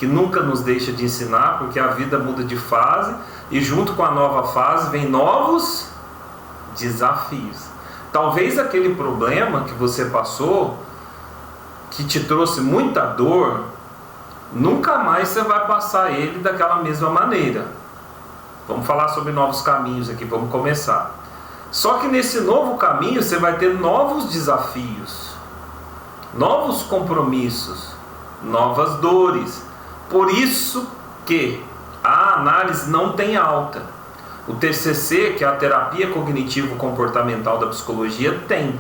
que nunca nos deixa de ensinar, porque a vida muda de fase e junto com a nova fase vem novos desafios. Talvez aquele problema que você passou, que te trouxe muita dor, nunca mais você vai passar ele daquela mesma maneira. Vamos falar sobre novos caminhos aqui, vamos começar. Só que nesse novo caminho você vai ter novos desafios, novos compromissos, novas dores. Por isso que a análise não tem alta. O TCC, que é a terapia cognitivo-comportamental da psicologia, tem.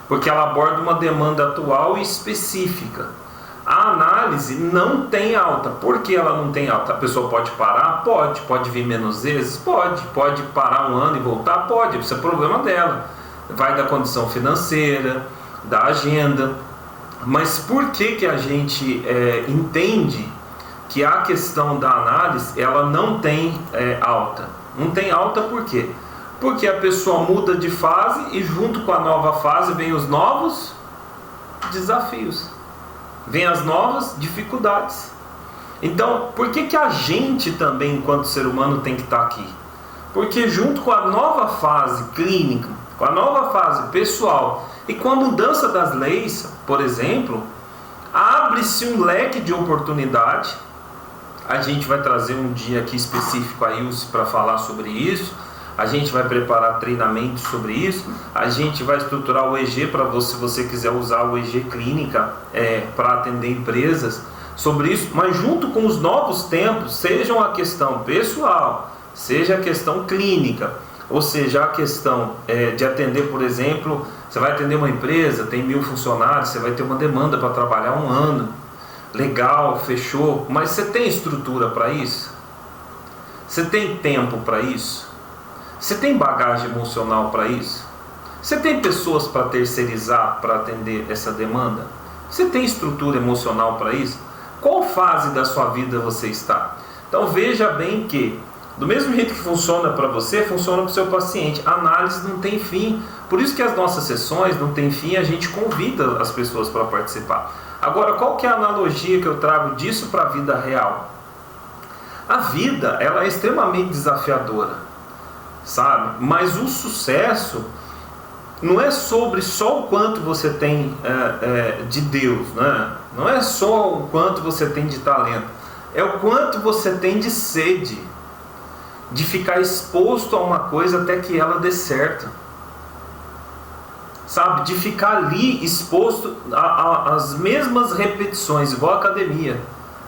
Porque ela aborda uma demanda atual e específica. A análise não tem alta. Por que ela não tem alta? A pessoa pode parar? Pode vir menos vezes? Pode parar um ano e voltar? Pode, isso é problema dela. Vai da condição financeira, da agenda. Mas por que a gente entende que a questão da análise ela não tem alta? Não tem alta por quê? Porque a pessoa muda de fase e junto com a nova fase vem os novos desafios, vem as novas dificuldades. Então, por que a gente também, enquanto ser humano, tem que estar aqui? Porque junto com a nova fase clínica, com a nova fase pessoal e com a mudança das leis, por exemplo, abre-se um leque de oportunidade. A gente vai trazer um dia aqui específico a Ilse para falar sobre isso. A gente vai preparar treinamento sobre isso. A gente vai estruturar o EG para você, se você quiser usar o EG Clínica para atender empresas sobre isso. Mas junto com os novos tempos, seja a questão pessoal, seja a questão clínica, ou seja, a questão de atender, por exemplo, você vai atender uma empresa, tem 1000 funcionários, você vai ter uma demanda para trabalhar um ano. Legal, fechou, mas você tem estrutura para isso? Você tem tempo para isso? Você tem bagagem emocional para isso? Você tem pessoas para terceirizar para atender essa demanda? Você tem estrutura emocional para isso? Qual fase da sua vida você está? Então veja bem que, do mesmo jeito que funciona para você, funciona para o seu paciente. A análise não tem fim. Por isso que as nossas sessões não tem fim, a gente convida as pessoas para participar. Agora, qual que é a analogia que eu trago disso para a vida real? A vida, ela é extremamente desafiadora, sabe? Mas o sucesso não é sobre só o quanto você tem de Deus, né? Não é só o quanto você tem de talento, é o quanto você tem de sede, de ficar exposto a uma coisa até que ela dê certo. Sabe, de ficar ali exposto às mesmas repetições, igual a academia.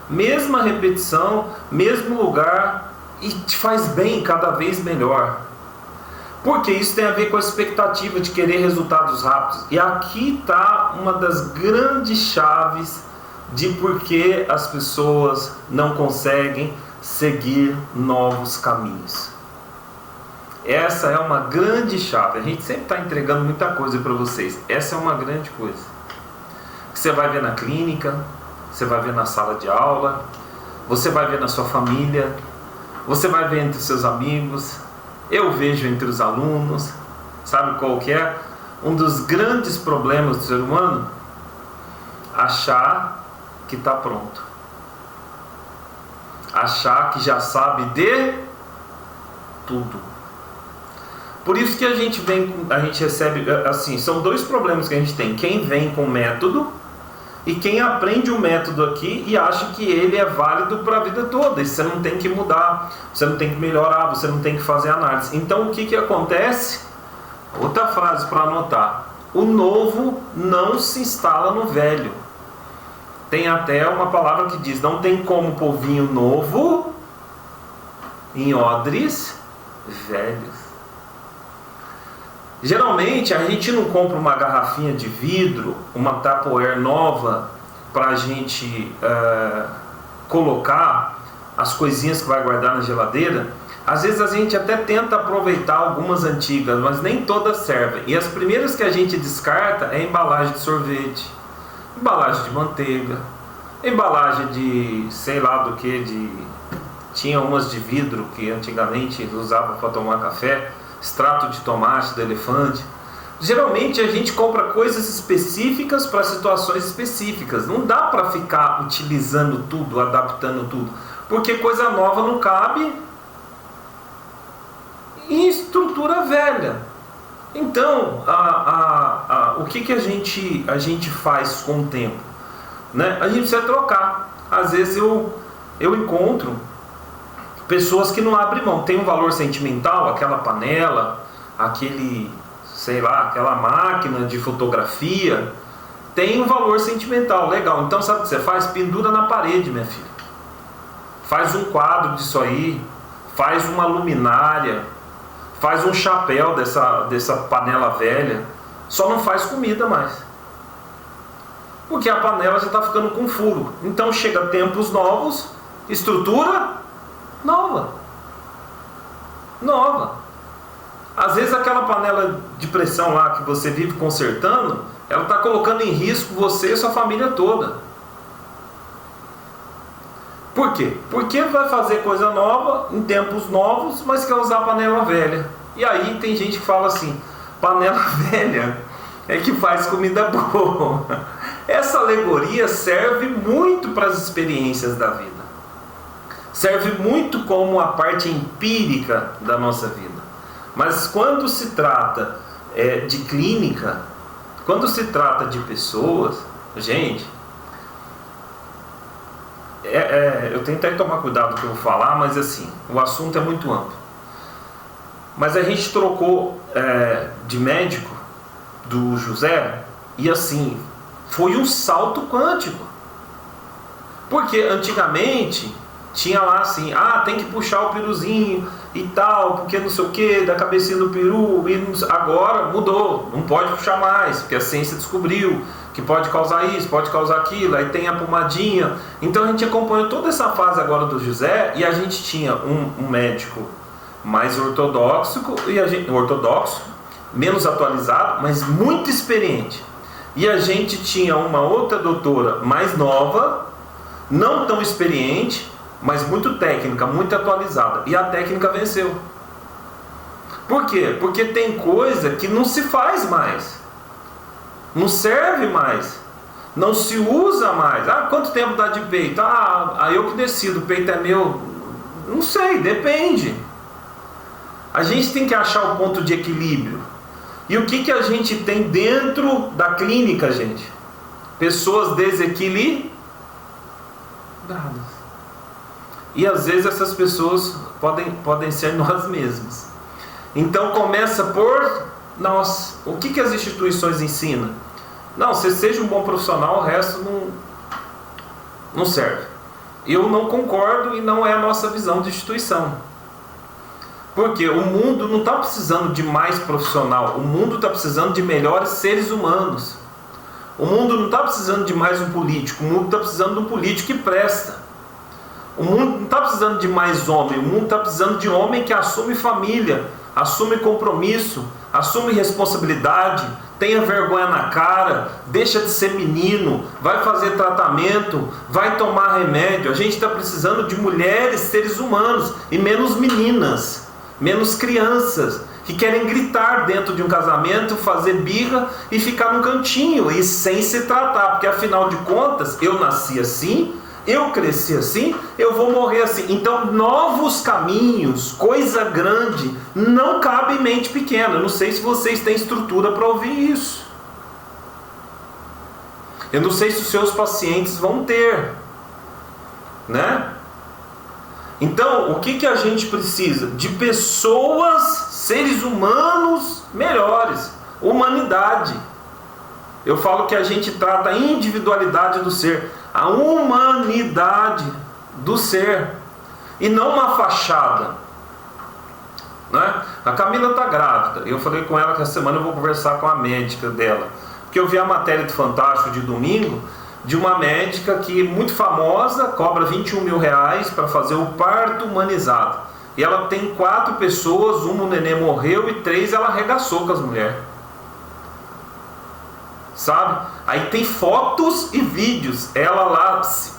Mesma repetição, mesmo lugar, e te faz bem cada vez melhor. Porque isso tem a ver com a expectativa de querer resultados rápidos. E aqui está uma das grandes chaves de por que as pessoas não conseguem seguir novos caminhos. Essa é uma grande chave. A gente sempre está entregando muita coisa para vocês. Essa é uma grande coisa. Você vai ver na clínica, você vai ver na sala de aula, você vai ver na sua família, você vai ver entre seus amigos, eu vejo entre os alunos. Sabe qual que é? Um dos grandes problemas do ser humano? Achar que está pronto. Achar que já sabe de tudo. Por isso que a gente recebe, assim, são dois problemas que a gente tem. Quem vem com método e quem aprende o método aqui e acha que ele é válido para a vida toda. E você não tem que mudar, você não tem que melhorar, você não tem que fazer análise. Então o que acontece? Outra frase para anotar. O novo não se instala no velho. Tem até uma palavra que diz, não tem como pôr vinho novo em odres velhos. Geralmente a gente não compra uma garrafinha de vidro, uma Tupperware nova para a gente colocar as coisinhas que vai guardar na geladeira. Às vezes a gente até tenta aproveitar algumas antigas, mas nem todas servem. E as primeiras que a gente descarta é embalagem de sorvete, embalagem de manteiga, embalagem de sei lá do que, tinha umas de vidro que antigamente usava para tomar café, extrato de tomate do elefante. Geralmente a gente compra coisas específicas para situações específicas. Não dá para ficar utilizando tudo, adaptando tudo, porque coisa nova não cabe em estrutura velha. Então, o que a gente faz com o tempo? Né? A gente precisa trocar. Às vezes eu encontro pessoas que não abrem mão. Tem um valor sentimental, aquela panela, aquela máquina de fotografia, tem um valor sentimental, legal. Então sabe o que você faz? Pendura na parede, minha filha. Faz um quadro disso aí, faz uma luminária, faz um chapéu dessa panela velha. Só não faz comida mais, porque a panela já está ficando com furo. Então chega tempos novos, estrutura nova. Às vezes aquela panela de pressão lá que você vive consertando, ela está colocando em risco você e sua família toda. Por quê? Porque vai fazer coisa nova, em tempos novos, mas quer usar panela velha. E aí tem gente que fala assim, panela velha é que faz comida boa. Essa alegoria serve muito para as experiências da vida. Serve muito como a parte empírica da nossa vida. Mas quando se trata de clínica, quando se trata de pessoas, gente, eu tentei tomar cuidado com o que eu vou falar, mas assim, o assunto é muito amplo. Mas a gente trocou de médico do José, e assim, foi um salto quântico. Porque antigamente tinha lá assim, tem que puxar o peruzinho e tal, porque não sei o que, da cabecinha do peru, agora mudou, não pode puxar mais, porque a ciência descobriu que pode causar isso, pode causar aquilo, aí tem a pomadinha. Então a gente acompanhou toda essa fase agora do José, e a gente tinha um médico mais ortodoxo, menos atualizado, mas muito experiente. E a gente tinha uma outra doutora mais nova, não tão experiente, mas muito técnica, muito atualizada. E a técnica venceu. Por quê? Porque tem coisa que não se faz mais, não serve mais, não se usa mais. Quanto tempo dá de peito? Eu que decido, o peito é meu. Não sei, depende. A gente tem que achar o ponto de equilíbrio. E o que a gente tem dentro da clínica, gente? Pessoas desequilibradas. E às vezes essas pessoas podem ser nós mesmos. Então começa por nós. O que as instituições ensinam? Não, você seja um bom profissional, o resto não serve. Eu não concordo, e não é a nossa visão de instituição. Porque o mundo não está precisando de mais profissional, o mundo está precisando de melhores seres humanos. O mundo não está precisando de mais um político, o mundo está precisando de um político que presta. O mundo não está precisando de mais homem, o mundo está precisando de homem que assume família, assume compromisso, assume responsabilidade, tenha vergonha na cara, deixa de ser menino, vai fazer tratamento, vai tomar remédio. A gente está precisando de mulheres, seres humanos, e menos meninas, menos crianças que querem gritar dentro de um casamento, fazer birra e ficar num cantinho e sem se tratar, porque afinal de contas eu nasci assim, eu cresci assim, eu vou morrer assim. Então novos caminhos, coisa grande, não cabe em mente pequena. Eu não sei se vocês têm estrutura para ouvir isso. Eu não sei se os seus pacientes vão ter, né? Então, o que a gente precisa? De pessoas, seres humanos melhores, humanidade. Eu falo que a gente trata a individualidade do ser, a humanidade do ser, e não uma fachada, né? A Camila está grávida. Eu falei com ela que essa semana eu vou conversar com a médica dela, porque eu vi a matéria do Fantástico de domingo, de uma médica que é muito famosa, cobra 21 mil reais para fazer o parto humanizado. E ela tem 4 pessoas, o neném morreu e 3 ela arregaçou com as mulheres. Sabe? Aí tem fotos e vídeos, ela lá se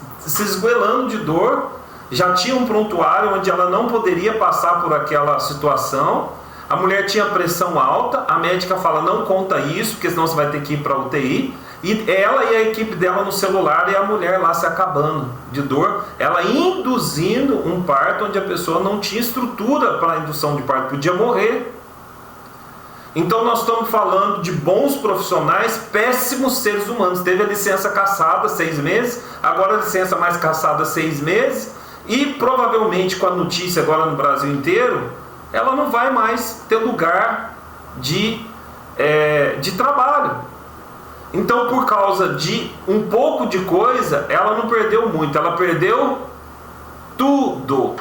esgoelando de dor, já tinha um prontuário onde ela não poderia passar por aquela situação, A mulher tinha pressão alta, a médica fala, não conta isso, porque senão você vai ter que ir para UTI. E ela e a equipe dela no celular e a mulher lá se acabando de dor, ela induzindo um parto onde a pessoa não tinha estrutura para a indução de parto, podia morrer. Então nós estamos falando de bons profissionais, péssimos seres humanos. Teve a licença cassada 6 meses, agora a licença mais cassada 6 meses, e provavelmente com a notícia agora no Brasil inteiro, ela não vai mais ter lugar de trabalho. Então, por causa de um pouco de coisa, ela não perdeu muito, ela perdeu tudo.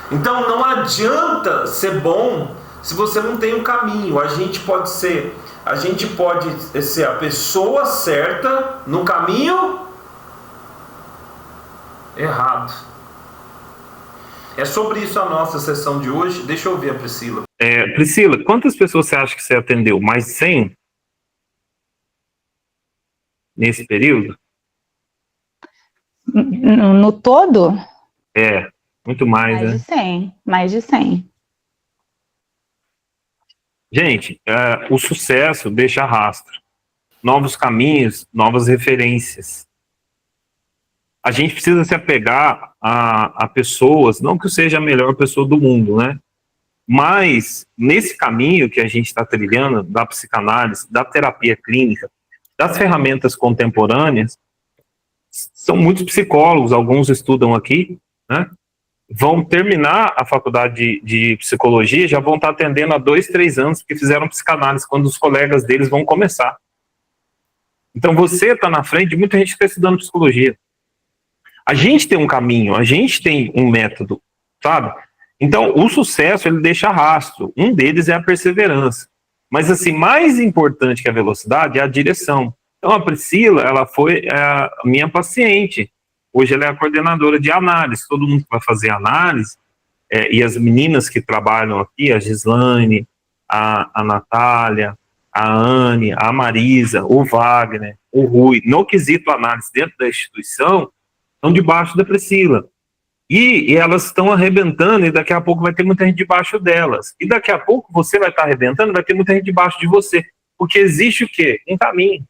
Então, não adianta ser bom se você não tem um caminho. A gente pode ser a pessoa certa no caminho errado. É sobre isso a nossa sessão de hoje. Deixa eu ver a Priscila. Priscila, quantas pessoas você acha que você atendeu? Mais de 100? Nesse período? No todo? Muito mais, né? De 100, mais de 100. Gente, o sucesso deixa rastro. Novos caminhos, novas referências. A gente precisa se apegar a pessoas, não que eu seja a melhor pessoa do mundo, né? Mas, nesse caminho que a gente está trilhando, da psicanálise, da terapia clínica, das ferramentas contemporâneas, são muitos psicólogos, alguns estudam aqui, né? Vão terminar a faculdade de psicologia, já vão estar atendendo há 2, 3 anos, porque fizeram psicanálise, quando os colegas deles vão começar. Então, você está na frente de muita gente que está estudando psicologia. A gente tem um caminho, a gente tem um método, sabe? Então, o sucesso, ele deixa rastro. Um deles é a perseverança. Mas, assim, mais importante que a velocidade é a direção. Então, a Priscila, ela foi a minha paciente. Hoje ela é a coordenadora de análise. Todo mundo que vai fazer análise, e as meninas que trabalham aqui, a Gislaine, a Natália, a Anne, a Marisa, o Wagner, o Rui, no quesito análise dentro da instituição, estão debaixo da Priscila. E elas estão arrebentando, e daqui a pouco vai ter muita gente debaixo delas. E daqui a pouco você vai estar arrebentando, vai ter muita gente debaixo de você. Porque existe o quê? Um caminho.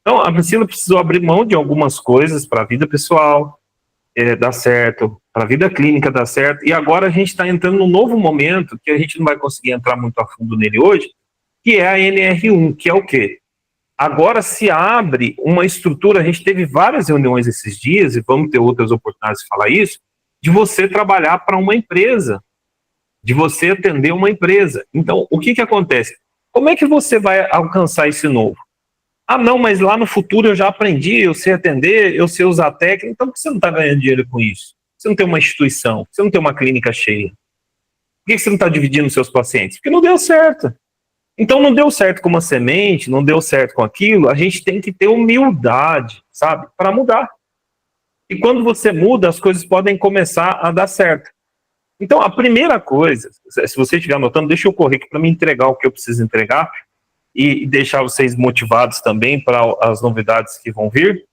Então, a Priscila precisou abrir mão de algumas coisas para a vida pessoal dar certo, para a vida clínica dar certo. E agora a gente está entrando num novo momento, que a gente não vai conseguir entrar muito a fundo nele hoje, que é a NR1, que é o quê? Agora se abre uma estrutura, a gente teve várias reuniões esses dias, e vamos ter outras oportunidades de falar isso, de você trabalhar para uma empresa, de você atender uma empresa. Então, o que acontece? Como é que você vai alcançar esse novo? Ah, não, mas lá no futuro eu já aprendi, eu sei atender, eu sei usar técnica, então por que você não está ganhando dinheiro com isso? Você não tem uma instituição, você não tem uma clínica cheia. Por que você não está dividindo seus pacientes? Porque não deu certo. Então não deu certo com uma semente, não deu certo com aquilo, a gente tem que ter humildade, sabe, para mudar. E quando você muda, as coisas podem começar a dar certo. Então a primeira coisa, se você estiver anotando, deixa eu correr aqui para me entregar o que eu preciso entregar e deixar vocês motivados também para as novidades que vão vir.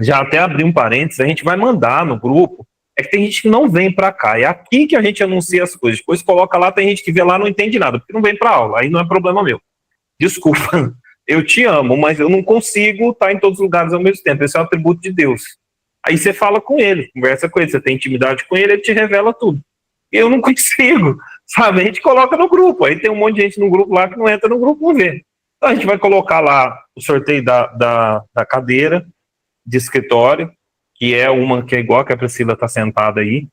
Já até abri um parênteses, a gente vai mandar no grupo. É que tem gente que não vem para cá, é aqui que a gente anuncia as coisas, depois coloca lá, tem gente que vê lá não entende nada, porque não vem para aula, aí não é problema meu. Desculpa, eu te amo, mas eu não consigo estar em todos os lugares ao mesmo tempo, esse é um atributo de Deus. Aí você fala com ele, conversa com ele, você tem intimidade com ele, ele te revela tudo. Eu não consigo, sabe? A gente coloca no grupo, aí tem um monte de gente no grupo lá que não entra no grupo, não vê. Então a gente vai colocar lá o sorteio da cadeira de escritório, que é uma que é igual que a Priscila está sentada aí.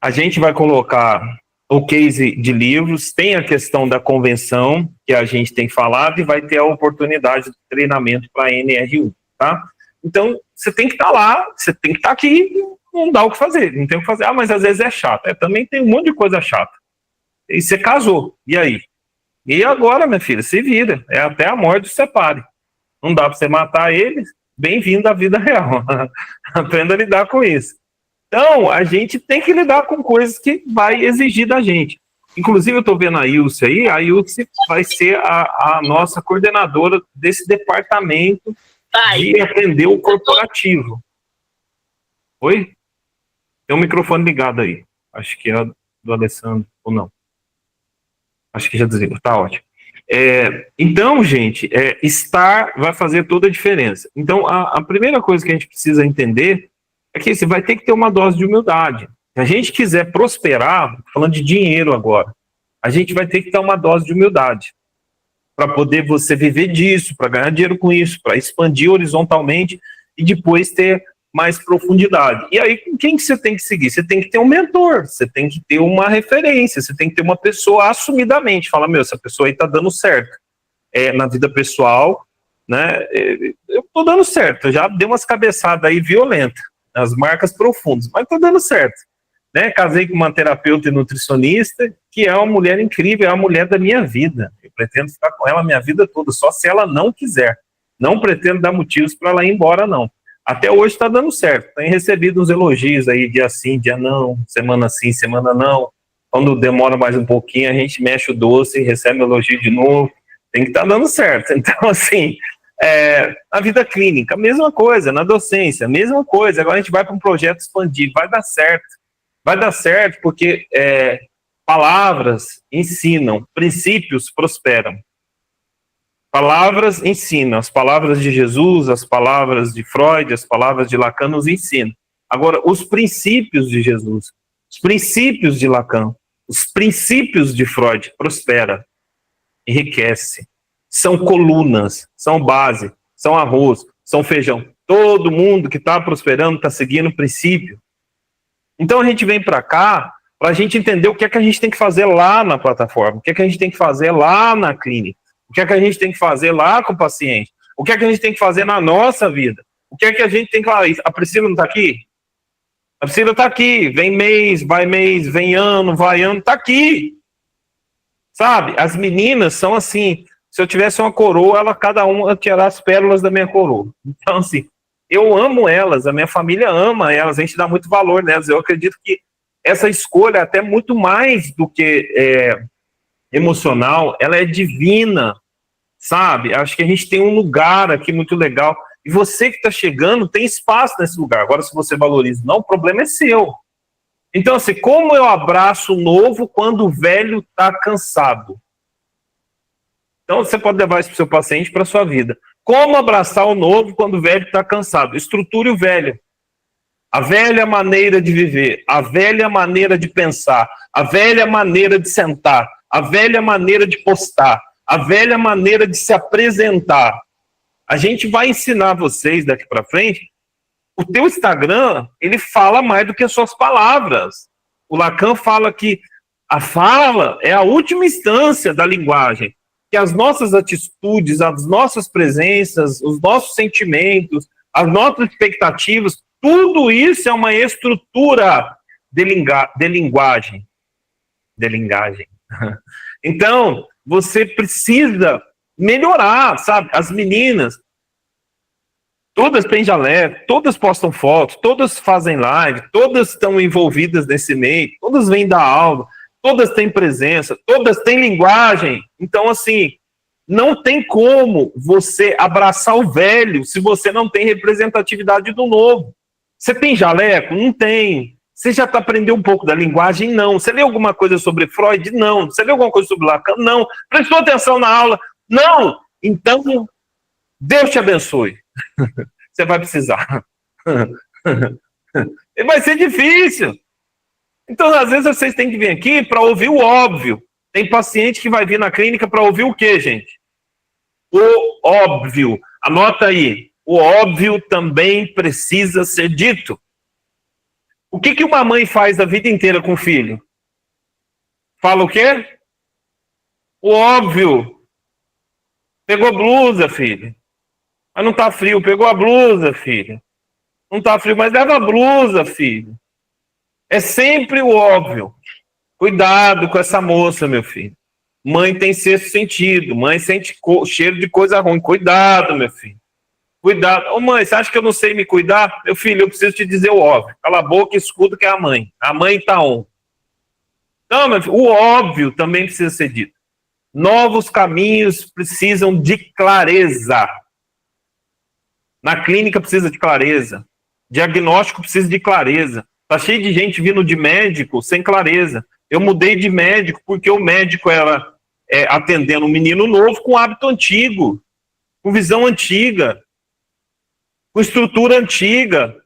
A gente vai colocar o case de livros, tem a questão da convenção, que a gente tem falado, e vai ter a oportunidade de treinamento para a NR1, tá? Então, você tem que estar lá, você tem que estar aqui, não dá o que fazer, não tem o que fazer. Ah, mas às vezes é chato. Também tem um monte de coisa chata. E você casou, e aí? E agora, minha filha, se vira, até a morte separe. Não dá para você matar ele, bem-vindo à vida real. Aprenda a lidar com isso. Então, a gente tem que lidar com coisas que vai exigir da gente. Inclusive, eu estou vendo a Ilse aí, a Ilse vai ser a nossa coordenadora desse departamento de atender o corporativo. Oi? Tem um microfone ligado aí. Acho que é do Alessandro, ou não. Acho que já desligou, tá ótimo. Então, gente, estar vai fazer toda a diferença. Então, a primeira coisa que a gente precisa entender é que você vai ter que ter uma dose de humildade. Se a gente quiser prosperar, falando de dinheiro agora, a gente vai ter que ter uma dose de humildade para poder você viver disso, para ganhar dinheiro com isso, para expandir horizontalmente e depois ter mais profundidade. E aí, com quem que você tem que seguir? Você tem que ter um mentor, você tem que ter uma referência, você tem que ter uma pessoa assumidamente, fala, meu, essa pessoa aí tá dando certo. Na vida pessoal, né, eu tô dando certo, eu já dei umas cabeçadas aí violentas, as marcas profundas, mas tô dando certo. Né? Casei com uma terapeuta e nutricionista, que é uma mulher incrível, é a mulher da minha vida. Eu pretendo ficar com ela a minha vida toda, só se ela não quiser. Não pretendo dar motivos para ela ir embora, não. Até hoje está dando certo. Tem recebido uns elogios aí, dia sim, dia não, semana sim, semana não. Quando demora mais um pouquinho, a gente mexe o doce e recebe elogio de novo. Tem que estar dando certo. Então, assim, na vida clínica, a mesma coisa, na docência, a mesma coisa. Agora a gente vai para um projeto expandido, vai dar certo. Vai dar certo porque palavras ensinam, princípios prosperam. Palavras ensinam, as palavras de Jesus, as palavras de Freud, as palavras de Lacan nos ensinam. Agora, os princípios de Jesus, os princípios de Lacan, os princípios de Freud prosperam, enriquece. São colunas, são base, são arroz, são feijão. Todo mundo que está prosperando está seguindo o princípio. Então a gente vem para cá para a gente entender o que é que a gente tem que fazer lá na plataforma, o que é que a gente tem que fazer lá na clínica, o que é que a gente tem que fazer lá com o paciente, o que é que a gente tem que fazer na nossa vida, o que é que a gente tem que... A Priscila não está aqui? A Priscila está aqui, vem mês, vem ano, vai ano, está aqui. Sabe, as meninas são assim, se eu tivesse uma coroa, cada uma tirar as pérolas da minha coroa. Então assim, eu amo elas, a minha família ama elas, a gente dá muito valor nelas. Eu acredito que essa escolha, até muito mais do que emocional, ela é divina, sabe? Acho que a gente tem um lugar aqui muito legal. E você que está chegando tem espaço nesse lugar. Agora, se você valoriza, não, o problema é seu. Então, assim, como eu abraço o novo quando o velho está cansado? Então, você pode levar isso para o seu paciente, para a sua vida. Como abraçar o novo quando o velho está cansado? Estruture o velho. A velha maneira de viver, a velha maneira de pensar, a velha maneira de sentar, a velha maneira de postar, a velha maneira de se apresentar. A gente vai ensinar vocês daqui para frente. O teu Instagram, ele fala mais do que as suas palavras. O Lacan fala que a fala é a última instância da linguagem. Que as nossas atitudes, as nossas presenças, os nossos sentimentos, as nossas expectativas, tudo isso é uma estrutura de linguagem. De linguagem. Então, você precisa melhorar, sabe? As meninas, todas têm jaleco, todas postam fotos, todas fazem live, todas estão envolvidas nesse meio, todas vêm dar aula, todas têm presença, todas têm linguagem. Então, assim, não tem como você abraçar o velho se você não tem representatividade do novo. Você tem jaleco? Não tem. Você já aprendeu um pouco da linguagem? Não. Você leu alguma coisa sobre Freud? Não. Você leu alguma coisa sobre Lacan? Não. Prestou atenção na aula? Não. Então, Deus te abençoe. Você vai precisar. E vai ser difícil. Então, às vezes, vocês têm que vir aqui para ouvir o óbvio. Tem paciente que vai vir na clínica para ouvir o quê, gente? O óbvio. Anota aí. O óbvio também precisa ser dito. O que uma mãe faz a vida inteira com o filho? Fala o quê? O óbvio. Pegou blusa, filho. Mas não tá frio. Pegou a blusa, filho. Não tá frio, mas leva a blusa, filho. É sempre o óbvio. Cuidado com essa moça, meu filho. Mãe tem sexto sentido. Mãe sente cheiro de coisa ruim. Cuidado, meu filho. Cuidado. Ô mãe, você acha que eu não sei me cuidar? Meu filho, eu preciso te dizer o óbvio. Cala a boca e escuta que é a mãe. A mãe tá on. Não, meu filho, o óbvio também precisa ser dito. Novos caminhos precisam de clareza. Na clínica precisa de clareza. Diagnóstico precisa de clareza. Tá cheio de gente vindo de médico sem clareza. Eu mudei de médico porque o médico era atendendo um menino novo com hábito antigo, com visão antiga, com estrutura antiga,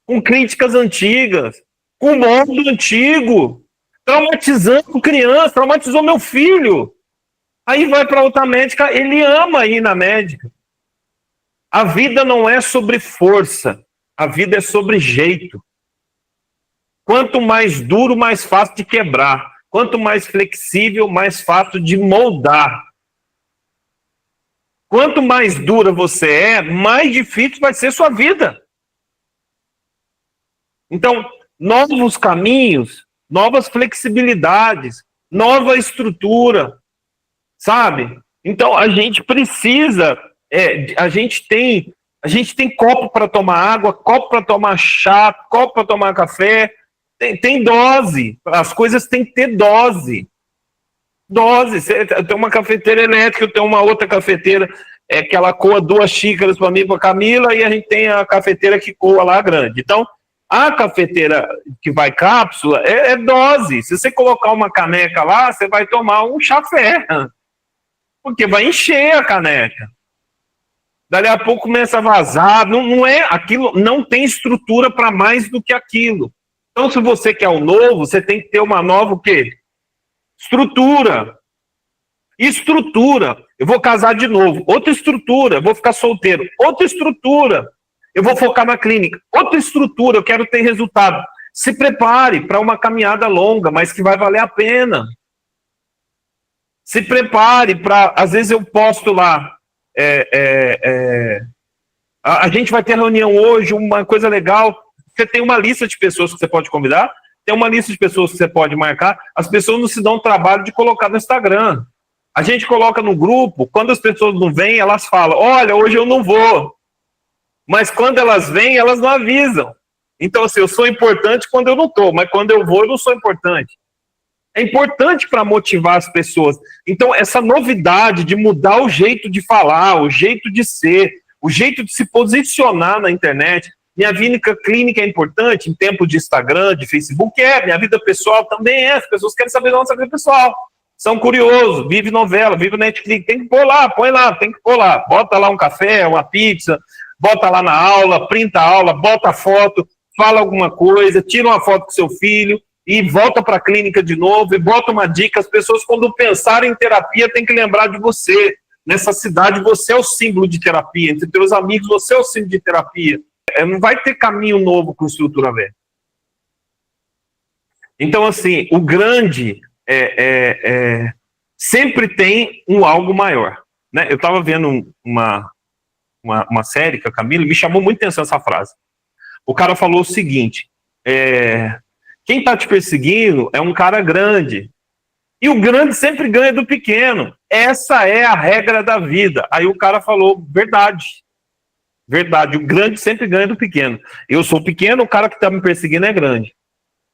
com críticas antigas, com modo antigo, traumatizando criança, traumatizou meu filho. Aí vai para outra médica, ele ama ir na médica. A vida não é sobre força, a vida é sobre jeito. Quanto mais duro, mais fácil de quebrar. Quanto mais flexível, mais fácil de moldar. Quanto mais dura você é, mais difícil vai ser sua vida. Então, novos caminhos, novas flexibilidades, nova estrutura, sabe? Então, a gente precisa, a gente tem copo para tomar água, copo para tomar chá, copo para tomar café, tem dose, as coisas têm que ter dose. Eu tenho uma cafeteira elétrica, eu tenho uma outra cafeteira que ela coa 2 xícaras para mim e para a Camila, e a gente tem a cafeteira que coa lá grande. Então, a cafeteira que vai cápsula é dose. Se você colocar uma caneca lá, você vai tomar um chafé, porque vai encher a caneca. Dali a pouco começa a vazar, não é aquilo, não tem estrutura para mais do que aquilo. Então, se você quer o novo, você tem que ter uma nova o quê? Estrutura. Estrutura. Eu vou casar de novo. Outra estrutura. Eu vou ficar solteiro. Outra estrutura. Eu vou focar na clínica. Outra estrutura. Eu quero ter resultado. Se prepare para uma caminhada longa, mas que vai valer a pena. Se prepare para... Às vezes eu posto lá. A gente vai ter reunião hoje, uma coisa legal. Você tem uma lista de pessoas que você pode convidar. Tem uma lista de pessoas que você pode marcar. As pessoas não se dão o trabalho de colocar no Instagram. A gente coloca no grupo, quando as pessoas não vêm, elas falam, olha, hoje eu não vou. Mas quando elas vêm, elas não avisam. Então, assim, eu sou importante quando eu não estou, mas quando eu vou, eu não sou importante. É importante para motivar as pessoas. Então, essa novidade de mudar o jeito de falar, o jeito de ser, o jeito de se posicionar na internet. Minha vida clínica é importante em tempo de Instagram, de Facebook, minha vida pessoal também é. As pessoas querem saber da nossa vida pessoal. São curiosos, vive novela, vive Netflix, tem que pôr lá, põe lá, tem que pôr lá. Bota lá um café, uma pizza, bota lá na aula, printa a aula, bota a foto, fala alguma coisa, tira uma foto com seu filho e volta para a clínica de novo e bota uma dica. As pessoas, quando pensarem em terapia, tem que lembrar de você. Nessa cidade, você é o símbolo de terapia. Entre teus amigos, você é o símbolo de terapia. Não vai ter caminho novo com estrutura velha. Então, assim, o grande sempre tem um algo maior. Né? Eu estava vendo uma série com a Camila e me chamou muito atenção essa frase. O cara falou o seguinte, quem está te perseguindo é um cara grande. E o grande sempre ganha do pequeno. Essa é a regra da vida. Aí o cara falou, verdade. Verdade, o grande sempre ganha do pequeno. Eu sou pequeno, o cara que está me perseguindo é grande.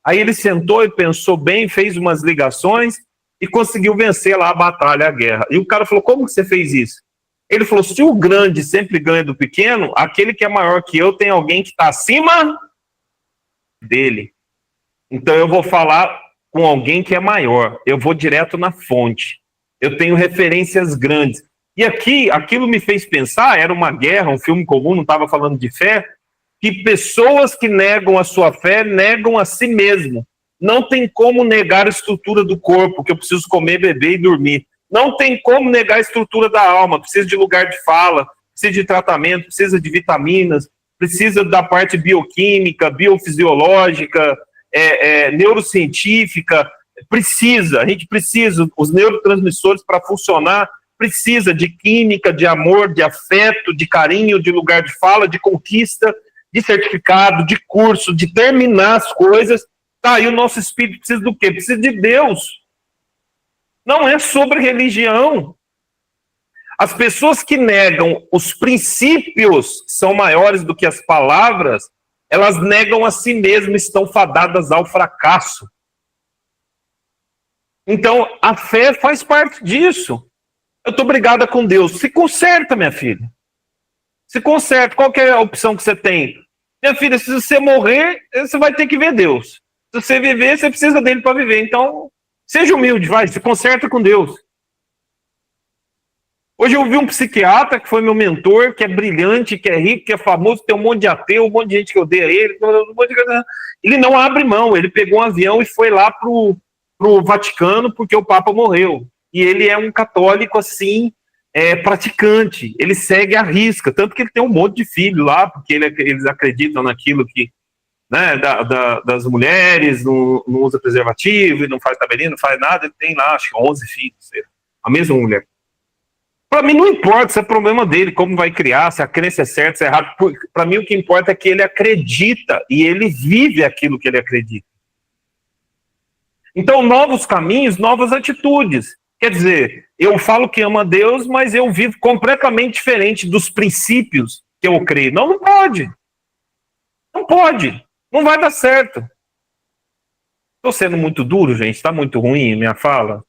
Aí ele sentou e pensou bem, fez umas ligações e conseguiu vencer lá a batalha, a guerra. E o cara falou, como que você fez isso? Ele falou, se o grande sempre ganha do pequeno, aquele que é maior que eu tem alguém que está acima dele. Então eu vou falar com alguém que é maior. Eu vou direto na fonte. Eu tenho referências grandes. E aqui, aquilo me fez pensar, era uma guerra, um filme comum, não estava falando de fé, que pessoas que negam a sua fé, negam a si mesmo. Não tem como negar a estrutura do corpo, que eu preciso comer, beber e dormir. Não tem como negar a estrutura da alma, precisa de lugar de fala, precisa de tratamento, precisa de vitaminas, precisa da parte bioquímica, biofisiológica, neurocientífica, a gente precisa, os neurotransmissores para funcionar, precisa de química, de amor, de afeto, de carinho, de lugar de fala, de conquista, de certificado, de curso, de terminar as coisas. Tá, e o nosso espírito precisa do quê? Precisa de Deus. Não é sobre religião. As pessoas que negam os princípios que são maiores do que as palavras, elas negam a si mesmas, estão fadadas ao fracasso. Então, a fé faz parte disso. Eu estou brigada com Deus. Se conserta, minha filha. Se conserta. Qual que é a opção que você tem? Minha filha, se você morrer, você vai ter que ver Deus. Se você viver, você precisa dele para viver. Então, seja humilde, vai, se conserta com Deus. Hoje eu vi um psiquiatra que foi meu mentor, que é brilhante, que é rico, que é famoso, tem um monte de ateu, um monte de gente que odeia ele, um monte de... Ele não abre mão, ele pegou um avião e foi lá pro Vaticano porque o Papa morreu. E ele é um católico, assim, praticante, ele segue à risca, tanto que ele tem um monte de filho lá, porque eles acreditam naquilo que, né, das mulheres, não usa preservativo, não faz tabelinha, não faz nada, ele tem lá, acho que 11 filhos, a mesma mulher. Para mim não importa se é problema dele, como vai criar, se a crença é certa, se é errada. Para mim o que importa é que ele acredita e ele vive aquilo que ele acredita. Então, novos caminhos, novas atitudes. Quer dizer, eu falo que amo a Deus, mas eu vivo completamente diferente dos princípios que eu creio. Não, não pode. Não pode. Não vai dar certo. Estou sendo muito duro, gente. Está muito ruim a minha fala?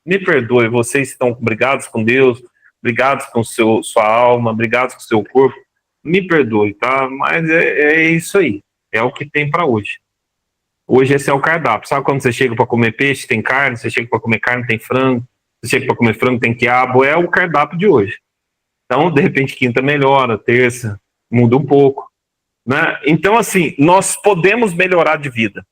Me perdoe, vocês estão brigados com Deus, brigados com sua alma, brigados com seu corpo. Me perdoe, tá? Mas é isso aí. É o que tem para hoje. Hoje esse é o cardápio. Sabe quando você chega para comer peixe, tem carne, você chega para comer carne, tem frango, você chega para comer frango, tem quiabo. É o cardápio de hoje. Então, de repente, quinta melhora, terça muda um pouco, né? Então, assim, nós podemos melhorar de vida.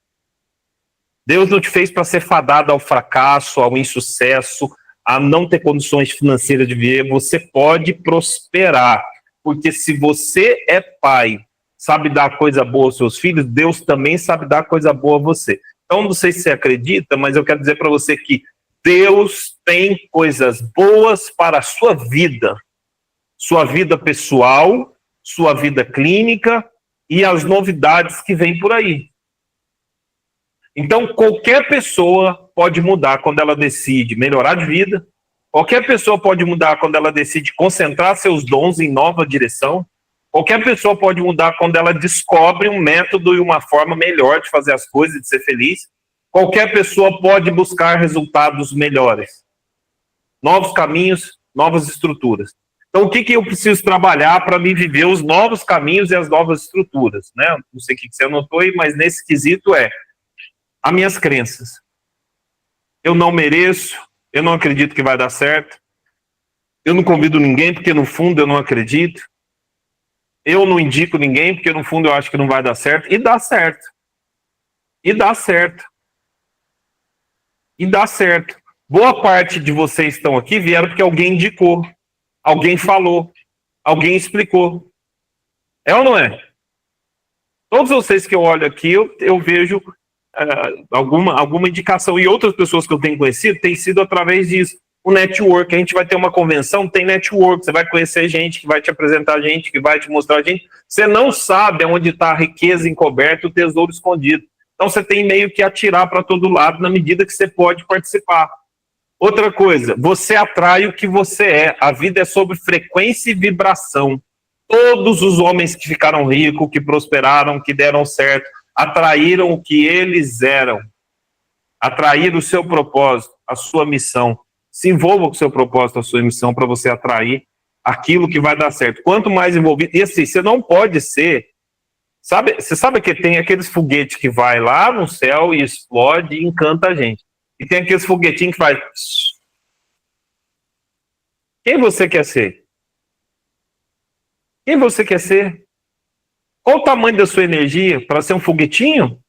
Deus não te fez para ser fadado ao fracasso, ao insucesso, a não ter condições financeiras de viver. Você pode prosperar, porque se você é pai, sabe dar coisa boa aos seus filhos, Deus também sabe dar coisa boa a você. Então, não sei se você acredita, mas eu quero dizer para você que Deus tem coisas boas para a sua vida pessoal, sua vida clínica e as novidades que vêm por aí. Então, qualquer pessoa pode mudar quando ela decide melhorar de vida, qualquer pessoa pode mudar quando ela decide concentrar seus dons em nova direção, qualquer pessoa pode mudar quando ela descobre um método e uma forma melhor de fazer as coisas, de ser feliz, qualquer pessoa pode buscar resultados melhores, novos caminhos, novas estruturas. Então, o que eu preciso trabalhar para me viver os novos caminhos e as novas estruturas, né? Não sei o que você anotou aí, mas nesse quesito as minhas crenças. Eu não mereço, eu não acredito que vai dar certo, eu não convido ninguém porque no fundo eu não acredito, eu não indico ninguém porque no fundo eu acho que não vai dar certo, e dá certo. E dá certo. E dá certo. Boa parte de vocês estão aqui vieram porque alguém indicou, alguém falou, alguém explicou. É ou não é? Todos vocês que eu olho aqui, eu vejo alguma indicação, e outras pessoas que eu tenho conhecido tem sido através disso. O network, a gente vai ter uma convenção, tem network, você vai conhecer gente que vai te apresentar gente, que vai te mostrar gente. Você não sabe onde está a riqueza encoberta, o tesouro escondido. Então você tem meio que atirar para todo lado na medida que você pode participar. Outra coisa, você atrai o que você é. A vida é sobre frequência e vibração. Todos os homens que ficaram ricos, que prosperaram, que deram certo, atraíram o que eles eram, atraíram o seu propósito, a sua missão. Se envolva com o seu propósito, a sua missão, para você atrair aquilo que vai dar certo. Quanto mais envolvido, e assim, você não pode ser, você sabe que tem aqueles foguetes que vai lá no céu e explode e encanta a gente, e tem aqueles foguetinhos que faz... Quem você quer ser? Quem você quer ser? Qual o tamanho da sua energia para ser um foguetinho?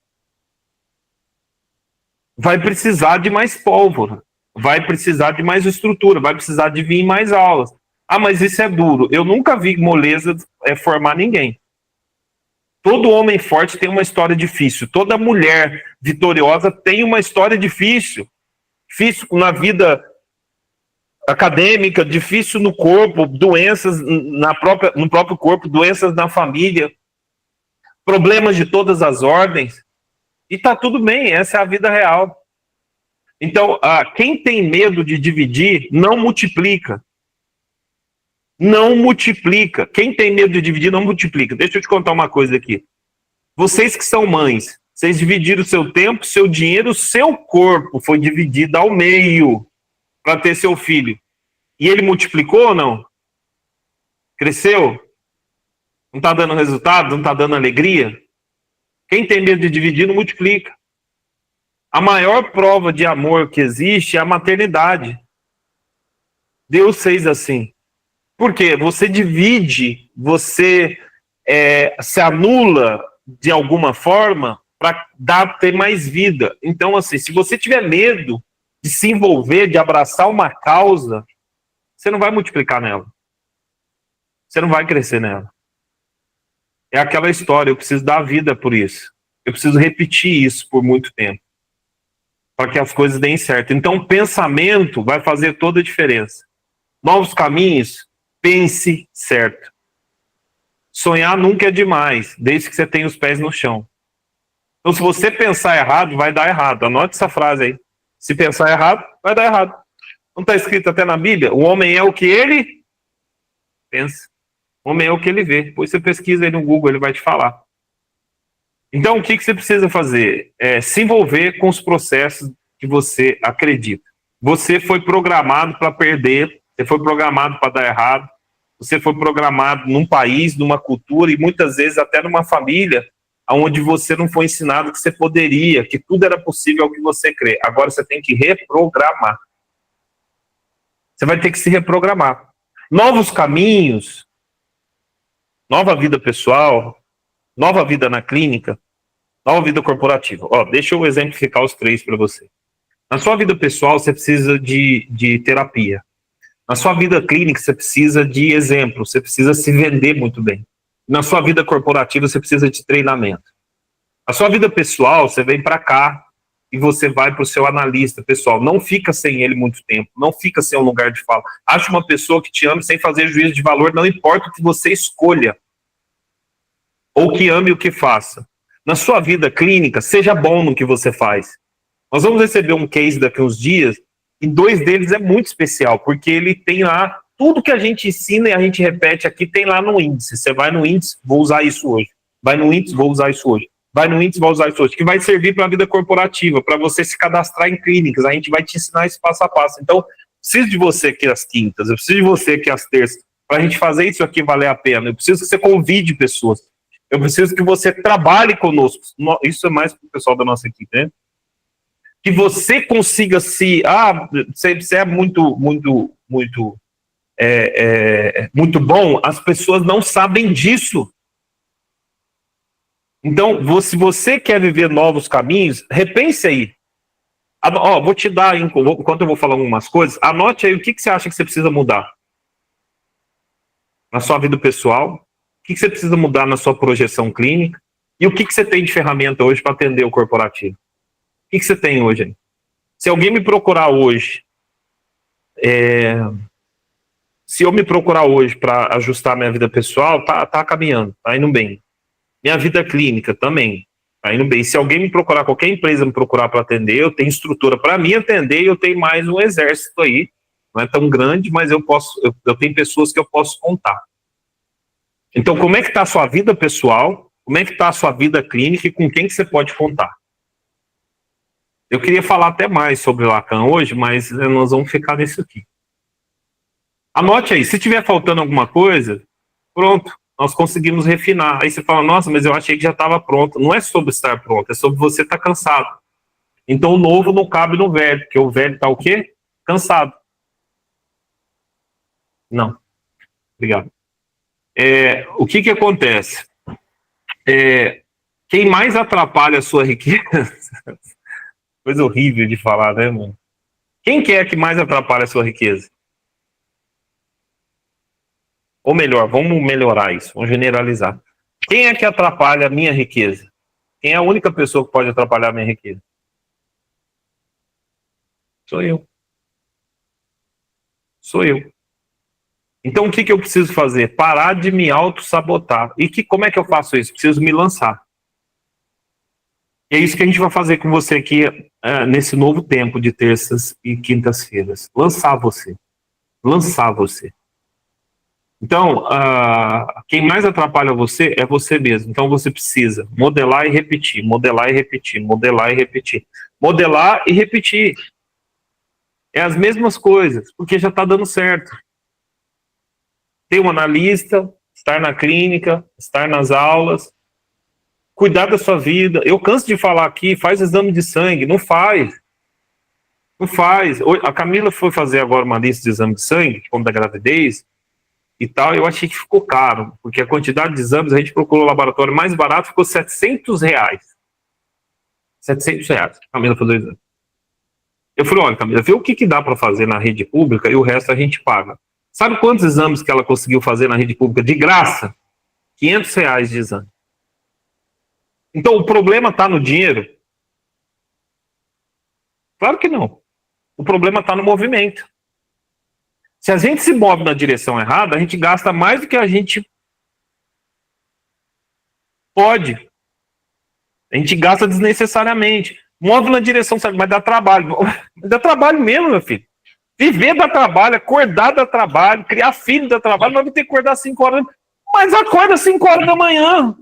Vai precisar de mais pólvora, vai precisar de mais estrutura, vai precisar de vir mais aulas. Ah, mas isso é duro. Eu nunca vi moleza formar ninguém. Todo homem forte tem uma história difícil. Toda mulher vitoriosa tem uma história difícil. Difícil na vida acadêmica, difícil no corpo, doenças no próprio corpo, doenças na família, problemas de todas as ordens, e tá tudo bem, essa é a vida real. Então, quem tem medo de dividir, não multiplica. Não multiplica. Quem tem medo de dividir, não multiplica. Deixa eu te contar uma coisa aqui. Vocês que são mães, vocês dividiram o seu tempo, seu dinheiro, o seu corpo foi dividido ao meio para ter seu filho. E ele multiplicou ou não? Cresceu? Não está dando resultado? Não está dando alegria? Quem tem medo de dividir, não multiplica. A maior prova de amor que existe é a maternidade. Deus fez assim. Por quê? Você divide, você se anula de alguma forma para ter mais vida. Então, assim, se você tiver medo de se envolver, de abraçar uma causa, você não vai multiplicar nela. Você não vai crescer nela. É aquela história, eu preciso dar vida por isso. Eu preciso repetir isso por muito tempo, para que as coisas deem certo. Então, o pensamento vai fazer toda a diferença. Novos caminhos, pense certo. Sonhar nunca é demais, desde que você tenha os pés no chão. Então, se você pensar errado, vai dar errado. Anote essa frase aí. Se pensar errado, vai dar errado. Não está escrito até na Bíblia? O homem é o que ele pensa. O homem é o que ele vê. Depois você pesquisa aí no Google, ele vai te falar. Então, o que você precisa fazer? É se envolver com os processos que você acredita. Você foi programado para perder, você foi programado para dar errado, você foi programado num país, numa cultura e muitas vezes até numa família onde você não foi ensinado que você poderia, que tudo era possível ao que você crê. Agora você tem que reprogramar. Você vai ter que se reprogramar. Novos caminhos, nova vida pessoal, nova vida na clínica, nova vida corporativa. Deixa eu exemplificar os 3 para você. Na sua vida pessoal, você precisa de terapia. Na sua vida clínica, você precisa de exemplo, você precisa se vender muito bem. Na sua vida corporativa, você precisa de treinamento. Na sua vida pessoal, você vem para cá e você vai para o seu analista pessoal. Não fica sem ele muito tempo, não fica sem um lugar de fala. Ache uma pessoa que te ame sem fazer juízo de valor, não importa o que você escolha, ou que ame o que faça. Na sua vida clínica, seja bom no que você faz. Nós vamos receber um case daqui a uns dias, e 2 deles é muito especial, porque ele tem lá, tudo que a gente ensina e a gente repete aqui, tem lá no índice. Você vai no índice, vou usar isso hoje. Vai no índice, vou usar isso hoje. Vai no índice, vou usar isso hoje. Que vai servir para a vida corporativa, para você se cadastrar em clínicas. A gente vai te ensinar esse passo a passo. Então, preciso de você aqui às quintas, eu preciso de você aqui às terças, para a gente fazer isso aqui valer a pena. Eu preciso que você convide pessoas. Eu preciso que você trabalhe conosco. Isso é mais para o pessoal da nossa equipe, né? Que você consiga você é muito bom, as pessoas não sabem disso. Então, se você quer viver novos caminhos, repense aí. Vou te dar, enquanto eu vou falar algumas coisas, anote aí o que você acha que você precisa mudar na sua vida pessoal, o que você precisa mudar na sua projeção clínica e o que você tem de ferramenta hoje para atender o corporativo. O que você tem hoje aí? Se alguém me procurar hoje, se eu me procurar hoje para ajustar minha vida pessoal, tá caminhando, tá indo bem. Minha vida clínica também, tá indo bem. Se alguém me procurar, qualquer empresa me procurar para atender, eu tenho estrutura para me atender e eu tenho mais um exército aí. Não é tão grande, mas eu tenho pessoas que eu posso contar. Então, como é que está a sua vida pessoal? Como é que está a sua vida clínica e com quem que você pode contar? Eu queria falar até mais sobre Lacan hoje, mas nós vamos ficar nisso aqui. Anote aí, se tiver faltando alguma coisa, pronto, nós conseguimos refinar. Aí você fala, nossa, mas eu achei que já estava pronto. Não é sobre estar pronto, é sobre você estar cansado. Então o novo não cabe no velho, porque o velho está o quê? Cansado. Não. Obrigado. O que acontece? Quem mais atrapalha a sua riqueza... Coisa horrível de falar, né, mano? Quem que é que mais atrapalha a sua riqueza? Ou melhor, vamos melhorar isso, vamos generalizar. Quem é que atrapalha a minha riqueza? Quem é a única pessoa que pode atrapalhar a minha riqueza? Sou eu. Sou eu. Então, o que eu preciso fazer? Parar de me auto-sabotar. E como é que eu faço isso? Preciso me lançar. E é isso que a gente vai fazer com você aqui nesse novo tempo de terças e quintas-feiras. Lançar você. Lançar você. Então, quem mais atrapalha você é você mesmo. Então, você precisa modelar e repetir, modelar e repetir, modelar e repetir. Modelar e repetir. É as mesmas coisas, porque já está dando certo. Ter um analista, estar na clínica, estar nas aulas, cuidar da sua vida. Eu canso de falar aqui, faz exame de sangue, não faz. Não faz. A Camila foi fazer agora uma lista de exame de sangue, como da gravidez e tal, eu achei que ficou caro, porque a quantidade de exames, a gente procurou o laboratório mais barato, ficou R$700. R$700, a Camila fazer o exame. Eu falei, olha, Camila, vê o que dá para fazer na rede pública e o resto a gente paga. Sabe quantos exames que ela conseguiu fazer na rede pública de graça? R$500 de exame. Então, o problema está no dinheiro? Claro que não. O problema está no movimento. Se a gente se move na direção errada, a gente gasta mais do que a gente pode. A gente gasta desnecessariamente. Move na direção certa, mas dá trabalho. Dá trabalho mesmo, meu filho. Viver dá trabalho, acordar dá trabalho, criar filho dá trabalho, nós vamos ter que acordar às 5 horas. Mas acorda às 5 horas da manhã.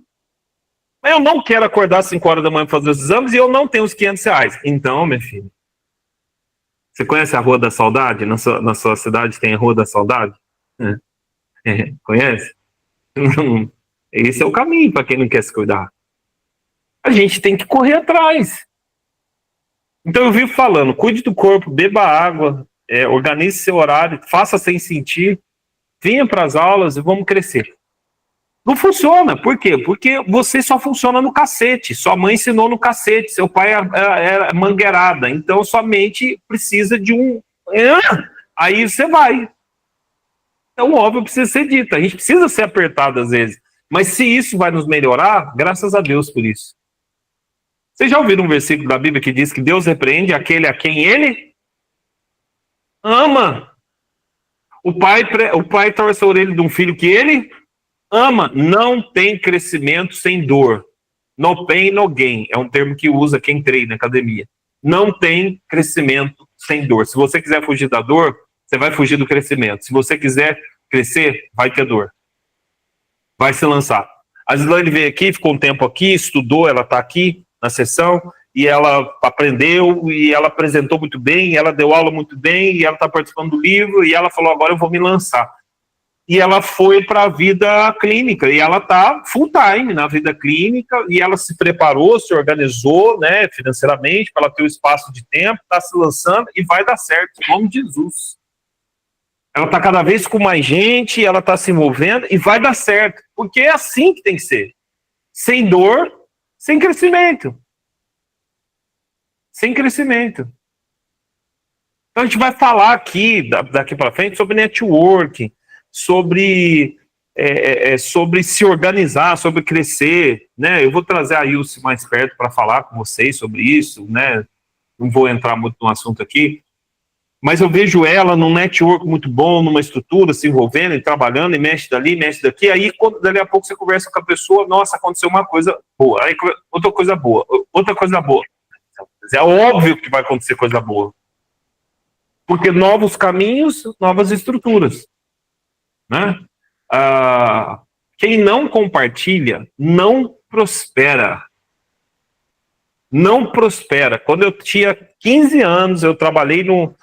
Eu não quero acordar às 5 horas da manhã para fazer os exames e eu não tenho os R$500. Então, meu filho, você conhece a Rua da Saudade? Na sua cidade tem a Rua da Saudade? Conhece? Esse é o caminho para quem não quer se cuidar. A gente tem que correr atrás. Então eu vivo falando, cuide do corpo, beba água, organize seu horário, faça sem sentir, venha para as aulas e vamos crescer. Não funciona, por quê? Porque você só funciona no cacete, sua mãe ensinou no cacete, seu pai é mangueirada, então sua mente precisa de um... Aí você vai. Então, óbvio, precisa ser dito, a gente precisa ser apertado às vezes, mas se isso vai nos melhorar, graças a Deus por isso. Vocês já ouviram um versículo da Bíblia que diz que Deus repreende aquele a quem Ele ama? O pai torce a orelha de um filho que Ele ama. Não tem crescimento sem dor. No pain, no gain. É um termo que usa quem treina na academia. Não tem crescimento sem dor. Se você quiser fugir da dor, você vai fugir do crescimento. Se você quiser crescer, vai ter dor. Vai se lançar. A Gislaine veio aqui, ficou um tempo aqui, estudou, ela está aqui na sessão, e ela aprendeu, e ela apresentou muito bem, ela deu aula muito bem, e ela está participando do livro, e ela falou, agora eu vou me lançar. E ela foi para a vida clínica, e ela está full time na vida clínica, e ela se preparou, se organizou, né, financeiramente, para ela ter o espaço de tempo, está se lançando, e vai dar certo, em nome de Jesus. Ela está cada vez com mais gente, ela está se movendo, e vai dar certo, porque é assim que tem que ser. Sem dor, sem crescimento. Sem crescimento. Então a gente vai falar aqui, daqui para frente, sobre networking, sobre se organizar, sobre crescer, né? Eu vou trazer a Ilse mais perto para falar com vocês sobre isso, né? Não vou entrar muito no assunto aqui, mas eu vejo ela num network muito bom, numa estrutura, se envolvendo e trabalhando, e mexe dali, mexe daqui, aí dali a pouco você conversa com a pessoa, nossa, aconteceu uma coisa boa, aí outra coisa boa. É óbvio que vai acontecer coisa boa. Porque novos caminhos, novas estruturas. Né? Quem não compartilha, não prospera. Não prospera. Quando eu tinha 15 anos, eu trabalhei no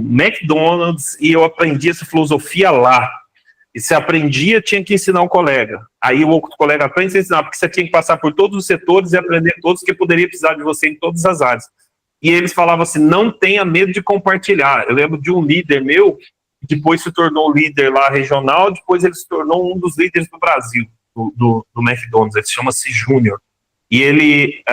McDonald's e eu aprendi essa filosofia lá. E se aprendia, tinha que ensinar um colega. Aí o outro colega aprende a ensinar, porque você tinha que passar por todos os setores e aprender todos, que poderia precisar de você em todas as áreas. E eles falavam assim, não tenha medo de compartilhar. Eu lembro de um líder meu, que depois se tornou líder lá regional, depois ele se tornou um dos líderes do Brasil, do McDonald's, ele chama-se Júnior. E ele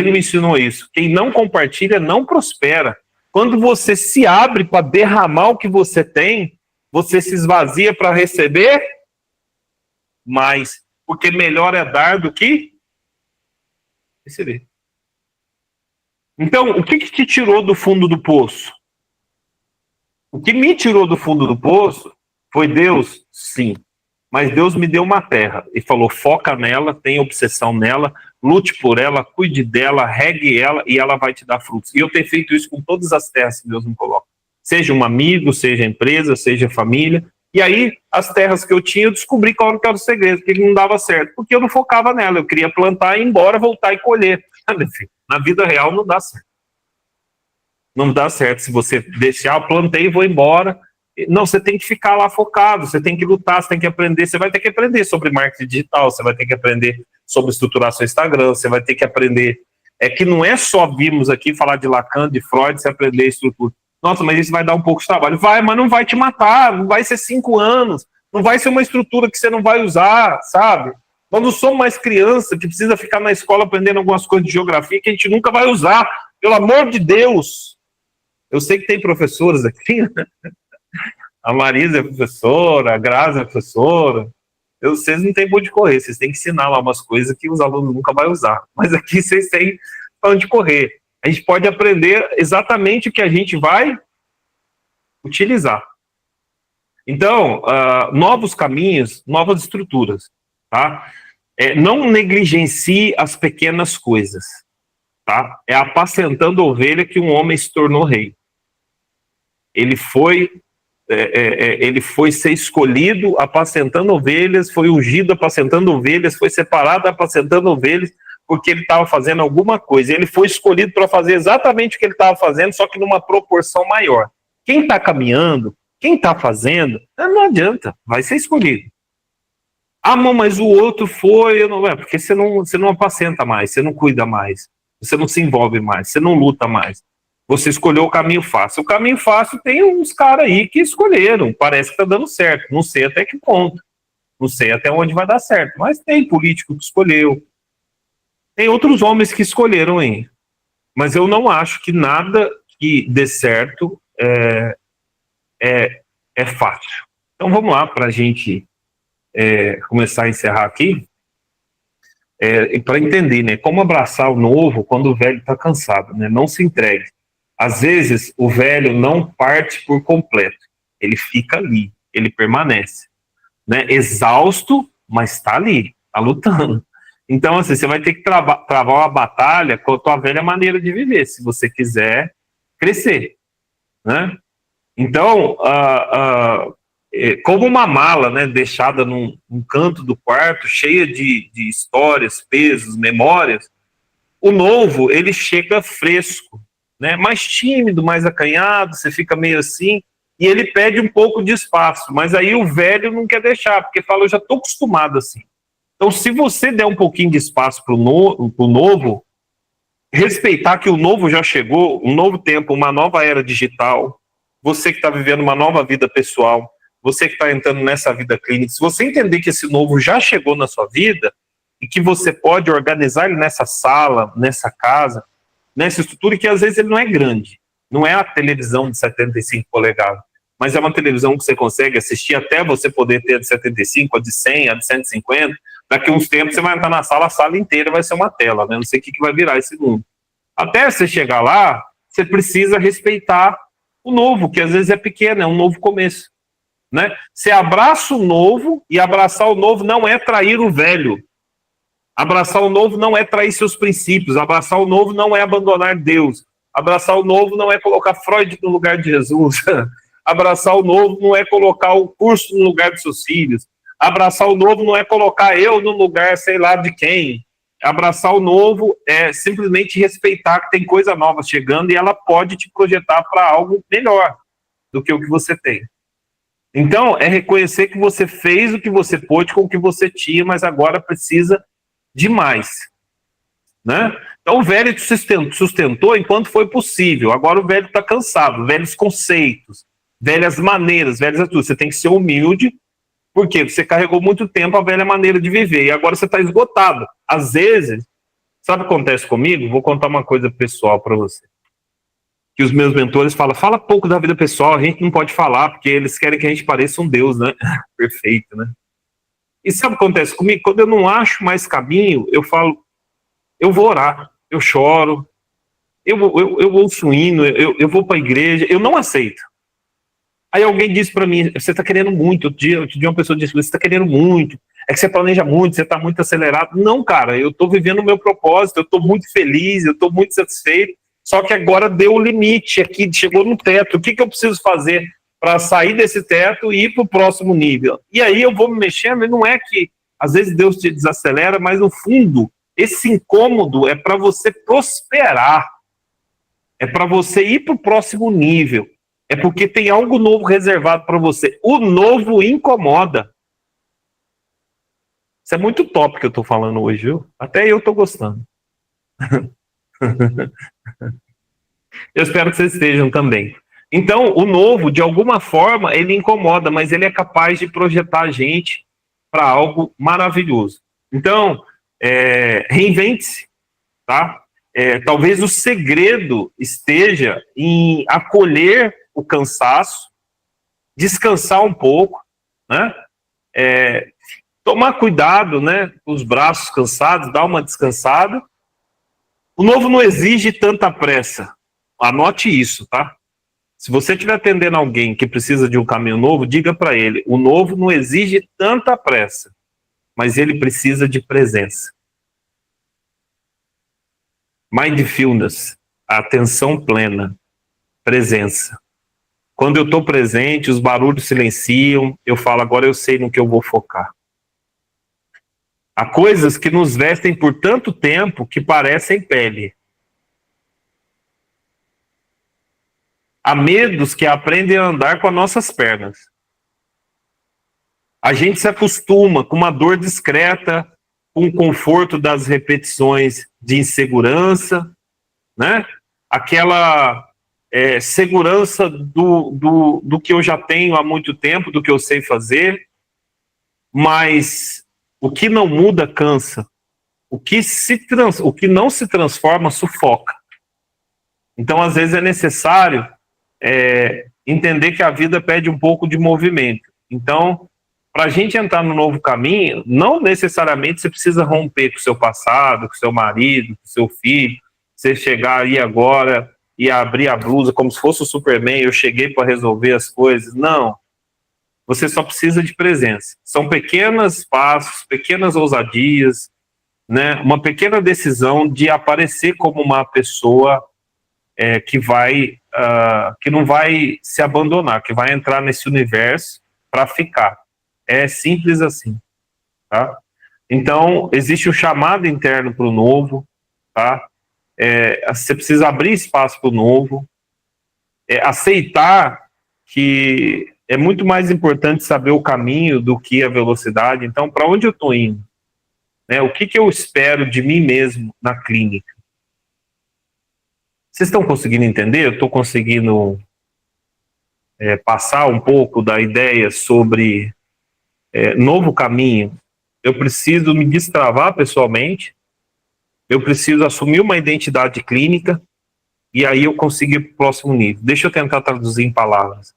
me ensinou isso. Quem não compartilha, não prospera. Quando você se abre para derramar o que você tem, você se esvazia para receber mais. Porque melhor é dar do que receber. Então, o que te tirou do fundo do poço? O que me tirou do fundo do poço foi Deus, sim. Mas Deus me deu uma terra e falou, foca nela, tenha obsessão nela, lute por ela, cuide dela, regue ela e ela vai te dar frutos. E eu tenho feito isso com todas as terras que Deus me coloca. Seja um amigo, seja empresa, seja família. E aí, as terras que eu tinha, eu descobri qual era o segredo, porque ele não dava certo. Porque eu não focava nela, eu queria plantar, ir embora, voltar e colher. Na vida real não dá certo. Não dá certo se você deixar, eu plantei e vou embora. Não, você tem que ficar lá focado, você tem que lutar, você tem que aprender, você vai ter que aprender sobre marketing digital, você vai ter que aprender sobre estruturar seu Instagram, você vai ter que aprender é que não é só virmos aqui falar de Lacan, de Freud, se aprender a estrutura. Nossa, mas isso vai dar um pouco de trabalho. Vai, mas não vai te matar, não vai ser 5 anos, não vai ser uma estrutura que você não vai usar, sabe? Nós não somos mais criança que precisa ficar na escola aprendendo algumas coisas de geografia que a gente nunca vai usar, pelo amor de Deus. Eu sei que tem professoras aqui, né? A Marisa é professora, a Grazi é professora. Vocês não têm por onde correr, vocês têm que ensinar lá umas coisas que os alunos nunca vão usar. Mas aqui vocês têm para onde correr. A gente pode aprender exatamente o que a gente vai utilizar. Então, novos caminhos, novas estruturas, tá? Não negligencie as pequenas coisas, tá? É apacentando a ovelha que um homem se tornou rei. Ele foi ser escolhido apacentando ovelhas, foi ungido apacentando ovelhas, foi separado apacentando ovelhas, porque ele estava fazendo alguma coisa. Ele foi escolhido para fazer exatamente o que ele estava fazendo, só que numa proporção maior. Quem está caminhando, quem está fazendo, não adianta, vai ser escolhido. Ah, mas o outro foi, porque você não apacenta mais, você não cuida mais, você não se envolve mais, você não luta mais. Você escolheu o caminho fácil. O caminho fácil tem uns caras aí que escolheram, parece que está dando certo, não sei até que ponto, não sei até onde vai dar certo, mas tem político que escolheu, tem outros homens que escolheram aí, mas eu não acho que nada que dê certo é fácil. Então vamos lá para a gente começar a encerrar aqui, para entender, né, como abraçar o novo quando o velho está cansado, né, não se entregue. Às vezes o velho não parte por completo, ele fica ali, ele permanece, né, exausto, mas está ali, está lutando. Então, assim, você vai ter que travar uma batalha com a tua velha maneira de viver, se você quiser crescer, né? Então, como uma mala, né, deixada num canto do quarto, cheia de histórias, pesos, memórias, o novo, ele chega fresco, né, mais tímido, mais acanhado, você fica meio assim, e ele pede um pouco de espaço, mas aí o velho não quer deixar, porque fala, eu já estou acostumado assim. Então, se você der um pouquinho de espaço para o novo, respeitar que o novo já chegou, um novo tempo, uma nova era digital, você que está vivendo uma nova vida pessoal, você que está entrando nessa vida clínica, se você entender que esse novo já chegou na sua vida e que você pode organizar ele nessa sala, nessa casa, nessa estrutura, que às vezes ele não é grande, não é a televisão de 75 polegadas, mas é uma televisão que você consegue assistir até você poder ter a de 75, a de 100, a de 150, daqui a uns tempos você vai entrar na sala, a sala inteira vai ser uma tela, né? Não sei o que vai virar esse mundo. Até você chegar lá, você precisa respeitar o novo, que às vezes é pequeno, é um novo começo, né? Você abraça o novo, e abraçar o novo não é trair o velho. Abraçar o novo não é trair seus princípios, abraçar o novo não é abandonar Deus, abraçar o novo não é colocar Freud no lugar de Jesus, abraçar o novo não é colocar o curso no lugar dos seus filhos, abraçar o novo não é colocar eu no lugar, sei lá de quem. Abraçar o novo é simplesmente respeitar que tem coisa nova chegando e ela pode te projetar para algo melhor do que o que você tem. Então, é reconhecer que você fez o que você pôde com o que você tinha, mas agora precisa de mais, né? Então, o velho te sustentou enquanto foi possível. Agora o velho está cansado, velhos conceitos, velhas maneiras, velhas atitudes. Você tem que ser humilde, porque você carregou muito tempo a velha maneira de viver e agora você está esgotado. Às vezes, sabe o que acontece comigo? Vou contar uma coisa pessoal para você. Que os meus mentores falam, fala pouco da vida pessoal, a gente não pode falar, porque eles querem que a gente pareça um Deus, né? Perfeito, né? E sabe o que acontece comigo? Quando eu não acho mais caminho, eu falo, eu vou orar, eu choro, eu ouço um hino, eu vou para a igreja, eu não aceito. Aí alguém disse para mim, você está querendo muito. Outro dia uma pessoa disse, você está querendo muito, é que você planeja muito, você está muito acelerado. Não, cara, eu estou vivendo o meu propósito, eu estou muito feliz, eu estou muito satisfeito, só que agora deu o limite aqui, chegou no teto. O que eu preciso fazer para sair desse teto e ir para o próximo nível? E aí eu vou me mexendo, e não é que às vezes Deus te desacelera, mas no fundo, esse incômodo é para você prosperar, é para você ir para o próximo nível. É porque tem algo novo reservado para você. O novo incomoda. Isso é muito top que eu estou falando hoje, viu? Até eu estou gostando. Eu espero que vocês estejam também. Então, o novo, de alguma forma, ele incomoda, mas ele é capaz de projetar a gente para algo maravilhoso. Então, reinvente-se, tá? Talvez o segredo esteja em acolher o cansaço, descansar um pouco, né? Tomar cuidado, né? Com os braços cansados, dar uma descansada. O novo não exige tanta pressa. Anote isso, tá? Se você estiver atendendo alguém que precisa de um caminho novo, diga para ele: o novo não exige tanta pressa, mas ele precisa de presença. Mindfulness, atenção plena, presença. Quando eu estou presente, os barulhos silenciam, eu falo: agora eu sei no que eu vou focar. Há coisas que nos vestem por tanto tempo que parecem pele. Há medos que aprendem a andar com as nossas pernas. A gente se acostuma com uma dor discreta, com o conforto das repetições de insegurança, né? Aquela segurança do que eu já tenho há muito tempo, do que eu sei fazer, mas o que não muda cansa. O que não se transforma sufoca. Então, às vezes, é necessário entender que a vida pede um pouco de movimento. Então, para a gente entrar no novo caminho, não necessariamente você precisa romper com o seu passado, com o seu marido, com o seu filho, você chegar aí agora e abrir a blusa como se fosse o Superman, eu cheguei para resolver as coisas. Não. Você só precisa de presença. São pequenos passos, pequenas ousadias, né? Uma pequena decisão de aparecer como uma pessoa que não vai se abandonar, que vai entrar nesse universo para ficar. É simples assim, tá? Então, existe um chamado interno para o novo, tá? Você precisa abrir espaço para o novo, aceitar que é muito mais importante saber o caminho do que a velocidade. Então, para onde eu estou indo? Né? O que eu espero de mim mesmo na clínica? Vocês estão conseguindo entender? Eu estou conseguindo passar um pouco da ideia sobre novo caminho. Eu preciso me destravar pessoalmente, eu preciso assumir uma identidade clínica, e aí eu consigo ir para o próximo nível. Deixa eu tentar traduzir em palavras.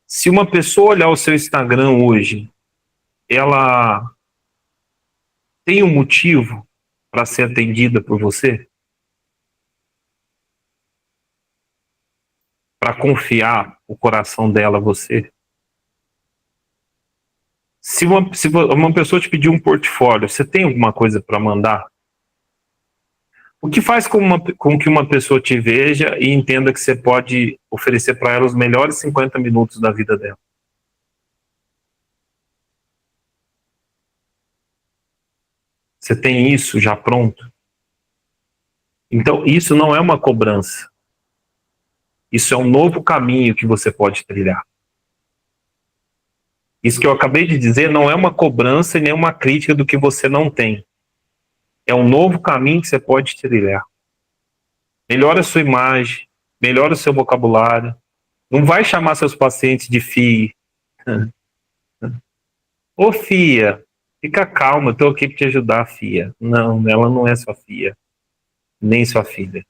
Se uma pessoa olhar o seu Instagram hoje, ela tem um motivo para ser atendida por você? Para confiar o coração dela a você? Se uma pessoa te pedir um portfólio, você tem alguma coisa para mandar? O que faz com que uma pessoa te veja e entenda que você pode oferecer para ela os melhores 50 minutos da vida dela? Você tem isso já pronto? Então, isso não é uma cobrança. Isso é um novo caminho que você pode trilhar. Isso que eu acabei de dizer não é uma cobrança e nem uma crítica do que você não tem. É um novo caminho que você pode trilhar. Melhora a sua imagem, melhora o seu vocabulário. Não vai chamar seus pacientes de FIA. Ô FIA, fica calma, eu estou aqui para te ajudar, FIA. Não, ela não é sua FIA, nem sua filha.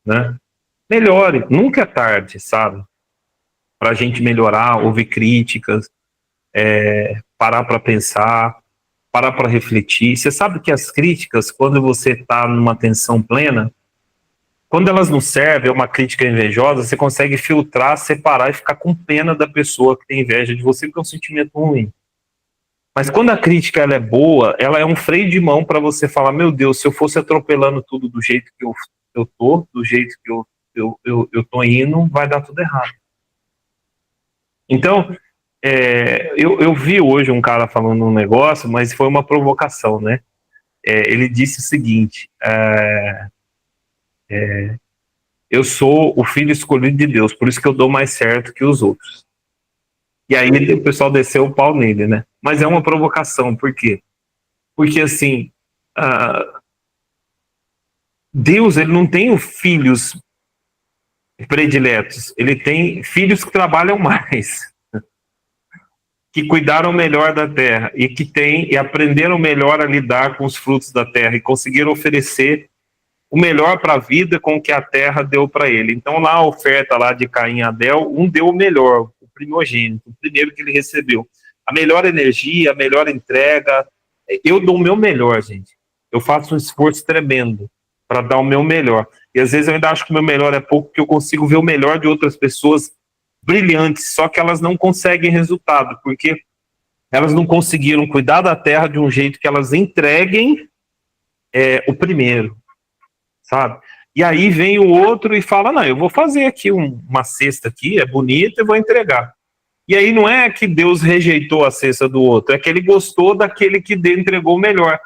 Né? Melhore, nunca é tarde, sabe? Para a gente melhorar, ouvir críticas, parar para pensar, parar para refletir. Você sabe que as críticas, quando você está numa atenção plena, quando elas não servem, é uma crítica invejosa, você consegue filtrar, separar e ficar com pena da pessoa que tem inveja de você, porque é um sentimento ruim. Mas quando a crítica ela é boa, ela é um freio de mão para você falar: meu Deus, se eu fosse atropelando tudo do jeito que eu tô, do jeito que eu tô indo, vai dar tudo errado. Então, eu vi hoje um cara falando um negócio, mas foi uma provocação, né? Ele disse o seguinte: eu sou o filho escolhido de Deus, por isso que eu dou mais certo que os outros. E aí o pessoal desceu o pau nele, né? Mas é uma provocação, por quê? Porque assim, Deus, ele não tem filhos prediletos, ele tem filhos que trabalham mais, que cuidaram melhor da terra e aprenderam melhor a lidar com os frutos da terra e conseguiram oferecer o melhor para a vida com o que a terra deu para ele. Então, lá a oferta lá de Caim e Abel, um deu o melhor, o primogênito, o primeiro que ele recebeu. A melhor energia, a melhor entrega. Eu dou o meu melhor, gente. Eu faço um esforço tremendo para dar o meu melhor. E às vezes eu ainda acho que o meu melhor é pouco, porque eu consigo ver o melhor de outras pessoas brilhantes, só que elas não conseguem resultado, porque elas não conseguiram cuidar da terra de um jeito que elas entreguem o primeiro, sabe? E aí vem o outro e fala, não, eu vou fazer aqui uma cesta aqui, é bonita, e vou entregar. E aí não é que Deus rejeitou a cesta do outro, é que ele gostou daquele que entregou o melhor.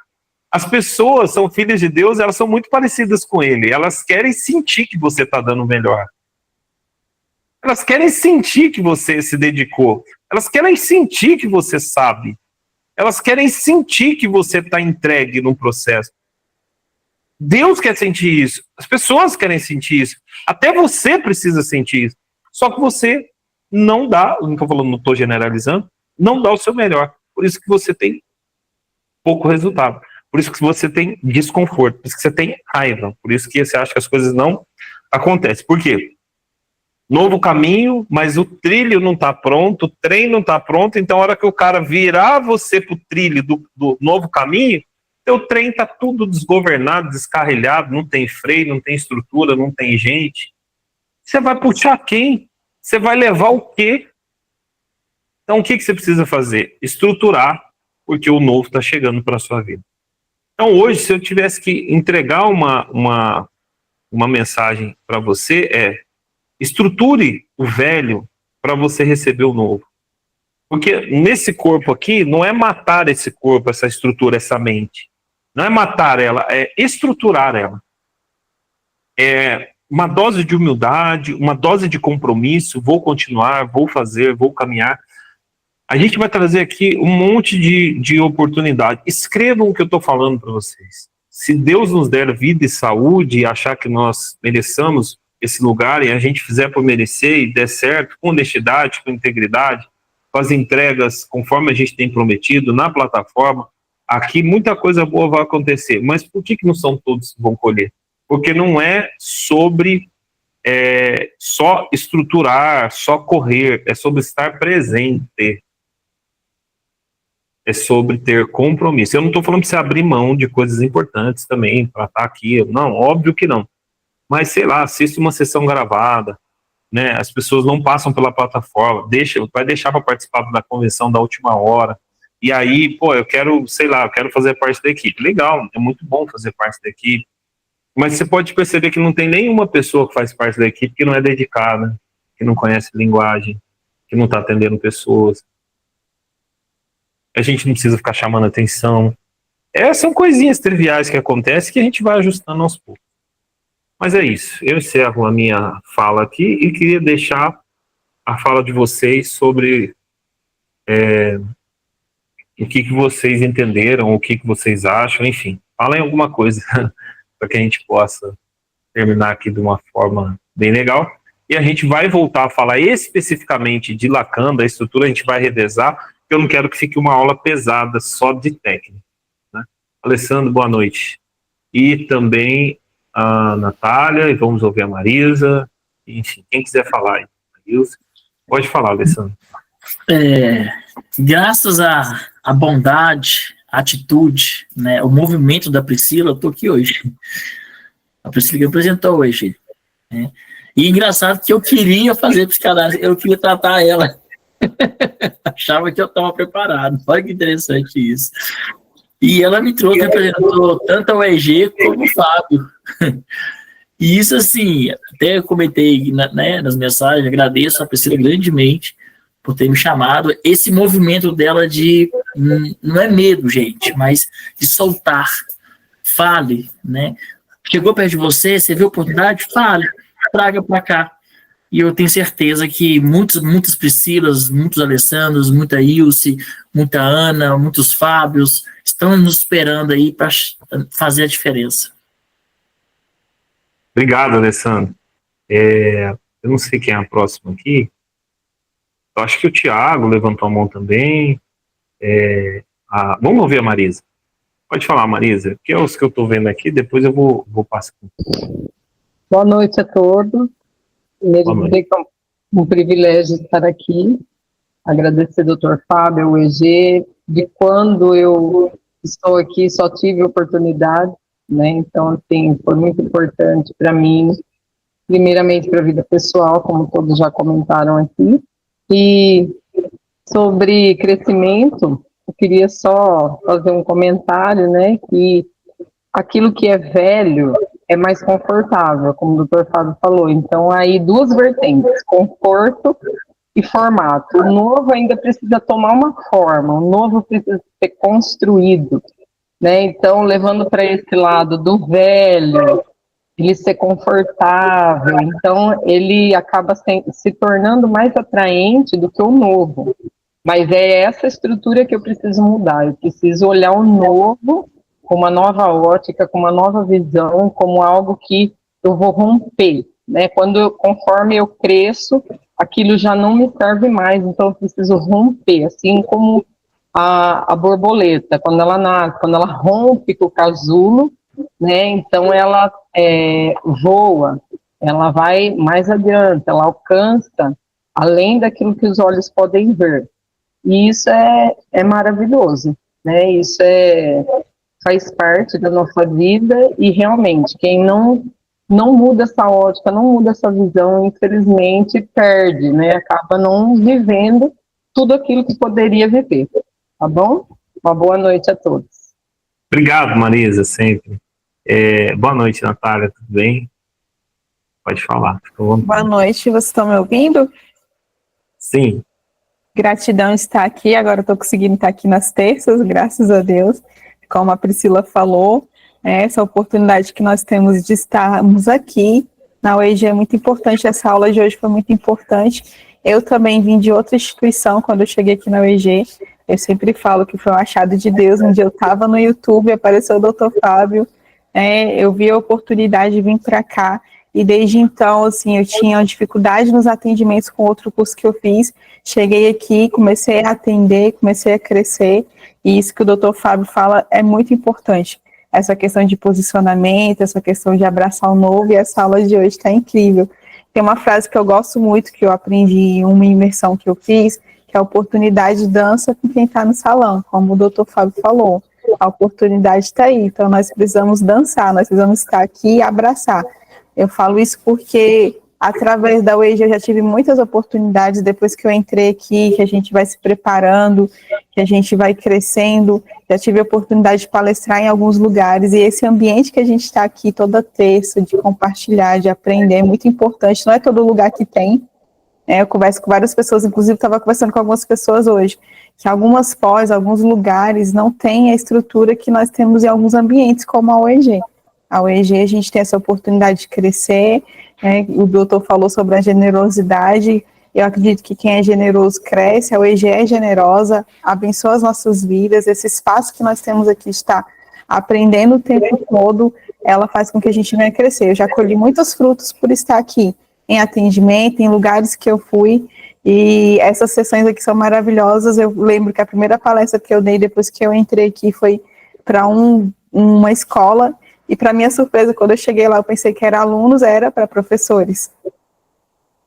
As pessoas são filhas de Deus, elas são muito parecidas com ele, elas querem sentir que você está dando o melhor. Elas querem sentir que você se dedicou, elas querem sentir que você sabe, elas querem sentir que você está entregue no processo. Deus quer sentir isso, as pessoas querem sentir isso, até você precisa sentir isso, só que você não dá, não estou falando, não estou generalizando, não dá o seu melhor, por isso que você tem pouco resultado, por isso que você tem desconforto, por isso que você tem raiva, por isso que você acha que as coisas não acontecem. Por quê? Novo caminho, mas o trilho não está pronto, o trem não está pronto, então a hora que o cara virar você para o trilho do novo caminho, o trem está tudo desgovernado, descarrilhado, não tem freio, não tem estrutura, não tem gente. Você vai puxar quem? Você vai levar o quê? Então o que você precisa fazer? Estruturar, porque o novo está chegando para a sua vida. Então hoje, se eu tivesse que entregar uma mensagem para você, estruture o velho para você receber o novo. Porque nesse corpo aqui, não é matar esse corpo, essa estrutura, essa mente. Não é matar ela, é estruturar ela. É uma dose de humildade, uma dose de compromisso, vou continuar, vou fazer, vou caminhar. A gente vai trazer aqui um monte de oportunidade. Escrevam o que eu estou falando para vocês. Se Deus nos der vida e saúde e achar que nós mereçamos esse lugar e a gente fizer por merecer e der certo, com honestidade, com integridade, com as entregas conforme a gente tem prometido na plataforma, aqui muita coisa boa vai acontecer. Mas por que não são todos que vão colher? Porque não é sobre só estruturar, só correr, é sobre estar presente. É sobre ter compromisso. Eu não estou falando para você abrir mão de coisas importantes também, para estar aqui. Não, óbvio que não. Mas, sei lá, assiste uma sessão gravada, né? As pessoas não passam pela plataforma, vai deixar para participar da convenção da última hora. E aí, eu quero, sei lá, eu quero fazer parte da equipe. Legal, é muito bom fazer parte da equipe. Mas você pode perceber que não tem nenhuma pessoa que faz parte da equipe que não é dedicada, que não conhece linguagem, que não está atendendo pessoas. A gente não precisa ficar chamando atenção. São coisinhas triviais que acontecem que a gente vai ajustando aos poucos. Mas é isso. Eu encerro a minha fala aqui e queria deixar a fala de vocês sobre o que vocês entenderam, o que vocês acham, enfim. Falem alguma coisa para que a gente possa terminar aqui de uma forma bem legal. E a gente vai voltar a falar especificamente de Lacan, da estrutura, a gente vai revezar, porque eu não quero que fique uma aula pesada só de técnica. Né? Alessandro, boa noite. E também a Natália, e vamos ouvir a Marisa, enfim, quem quiser falar aí. Marilson, pode falar, Alessandro. Graças à bondade, à atitude, né, o movimento da Priscila, eu estou aqui hoje. A Priscila que apresentou hoje. Né? E engraçado que eu queria fazer psicanálise, eu queria tratar ela. Achava que eu estava preparado. Olha que interessante isso. E ela me trouxe, apresentou tanto o EG como o Fábio. E isso, assim, até eu comentei nas mensagens, agradeço a Priscila grandemente por ter me chamado. Esse movimento dela não é medo, gente, mas de soltar. Fale, né? Chegou perto de você, você viu a oportunidade? Fale, traga para cá. E eu tenho certeza que muitas Priscilas, muitos Alessandros, muita Ilse, muita Ana, muitos Fábios estão nos esperando aí para fazer a diferença. Obrigado, Alessandro. Eu não sei quem é a próxima aqui. Eu acho que o Thiago levantou a mão também. Vamos ouvir a Marisa. Pode falar, Marisa, que é os que eu estou vendo aqui, depois eu vou passar. Boa noite a todos. Primeiro dizer que é um privilégio estar aqui. Agradecer ao Dr. Fábio, ao EG, de quando eu estou aqui só tive oportunidade, né? Então, assim, foi muito importante para mim, primeiramente para a vida pessoal, como todos já comentaram aqui. E sobre crescimento, eu queria só fazer um comentário, né? Que aquilo que é velho é mais confortável, como o Dr. Fábio falou. Então, aí duas vertentes, conforto e formato. O novo ainda precisa tomar uma forma, o novo precisa ser construído, né? Então, levando para esse lado do velho, ele ser confortável, então ele acaba se tornando mais atraente do que o novo. Mas é essa estrutura que eu preciso mudar, eu preciso olhar o novo com uma nova ótica, com uma nova visão, como algo que eu vou romper, né? Conforme eu cresço, aquilo já não me serve mais, então eu preciso romper, assim como a borboleta, quando ela nasce, quando ela rompe com o casulo, né? Então ela voa, ela vai mais adiante, ela alcança além daquilo que os olhos podem ver. E isso é maravilhoso, né? Isso faz parte da nossa vida e realmente quem não muda essa ótica, não muda essa visão, infelizmente perde, né? Acaba não vivendo tudo aquilo que poderia viver, tá bom? Uma boa noite a todos. Obrigado, Marisa, sempre. Boa noite, Natália, tudo bem? Pode falar. Boa noite, vocês estão me ouvindo? Sim. Gratidão estar aqui, agora estou conseguindo estar aqui nas terças, graças a Deus. Como a Priscila falou, essa oportunidade que nós temos de estarmos aqui na UEG é muito importante, essa aula de hoje foi muito importante. Eu também vim de outra instituição quando eu cheguei aqui na UEG, eu sempre falo que foi um achado de Deus, um dia eu estava no YouTube, apareceu o Dr. Fábio, eu vi a oportunidade de vir para cá, e desde então, assim, eu tinha dificuldade nos atendimentos com outro curso que eu fiz, cheguei aqui, comecei a atender, comecei a crescer, e isso que o Dr. Fábio fala é muito importante, essa questão de posicionamento, essa questão de abraçar o novo, e essa aula de hoje está incrível. Tem uma frase que eu gosto muito, que eu aprendi em uma imersão que eu fiz, que é a oportunidade dança com quem está no salão, como o Dr. Fábio falou, a oportunidade está aí, então nós precisamos dançar, nós precisamos estar aqui e abraçar. Eu falo isso porque através da UEG eu já tive muitas oportunidades depois que eu entrei aqui, que a gente vai se preparando, que a gente vai crescendo, já tive a oportunidade de palestrar em alguns lugares, e esse ambiente que a gente está aqui toda terça, de compartilhar, de aprender, é muito importante, não é todo lugar que tem, eu converso com várias pessoas, inclusive estava conversando com algumas pessoas hoje, que algumas alguns lugares não têm a estrutura que nós temos em alguns ambientes, como a UEG. A UEG, a gente tem essa oportunidade de crescer, o doutor falou sobre a generosidade, eu acredito que quem é generoso cresce, a UEG é generosa, abençoa as nossas vidas, esse espaço que nós temos aqui está aprendendo o tempo todo, ela faz com que a gente venha crescer. Eu já colhi muitos frutos por estar aqui, em atendimento, em lugares que eu fui, e essas sessões aqui são maravilhosas. Eu lembro que a primeira palestra que eu dei depois que eu entrei aqui foi para uma escola, e para minha surpresa, quando eu cheguei lá, eu pensei que era alunos, era para professores.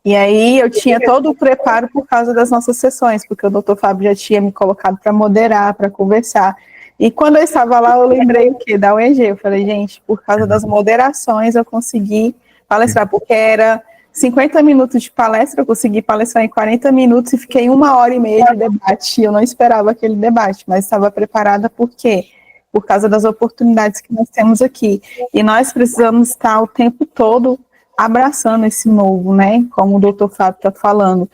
E aí eu tinha todo o preparo por causa das nossas sessões, porque o Dr. Fábio já tinha me colocado para moderar, para conversar. E quando eu estava lá, eu lembrei o quê? Da UEG. Eu falei, gente, por causa das moderações, eu consegui palestrar, porque era 50 minutos de palestra, eu consegui palestrar em 40 minutos e fiquei 1h30 de debate. Eu não esperava aquele debate, mas estava preparada por quê? Por causa das oportunidades que nós temos aqui. E nós precisamos estar o tempo todo abraçando esse novo, né? Como o Dr. Fábio está falando.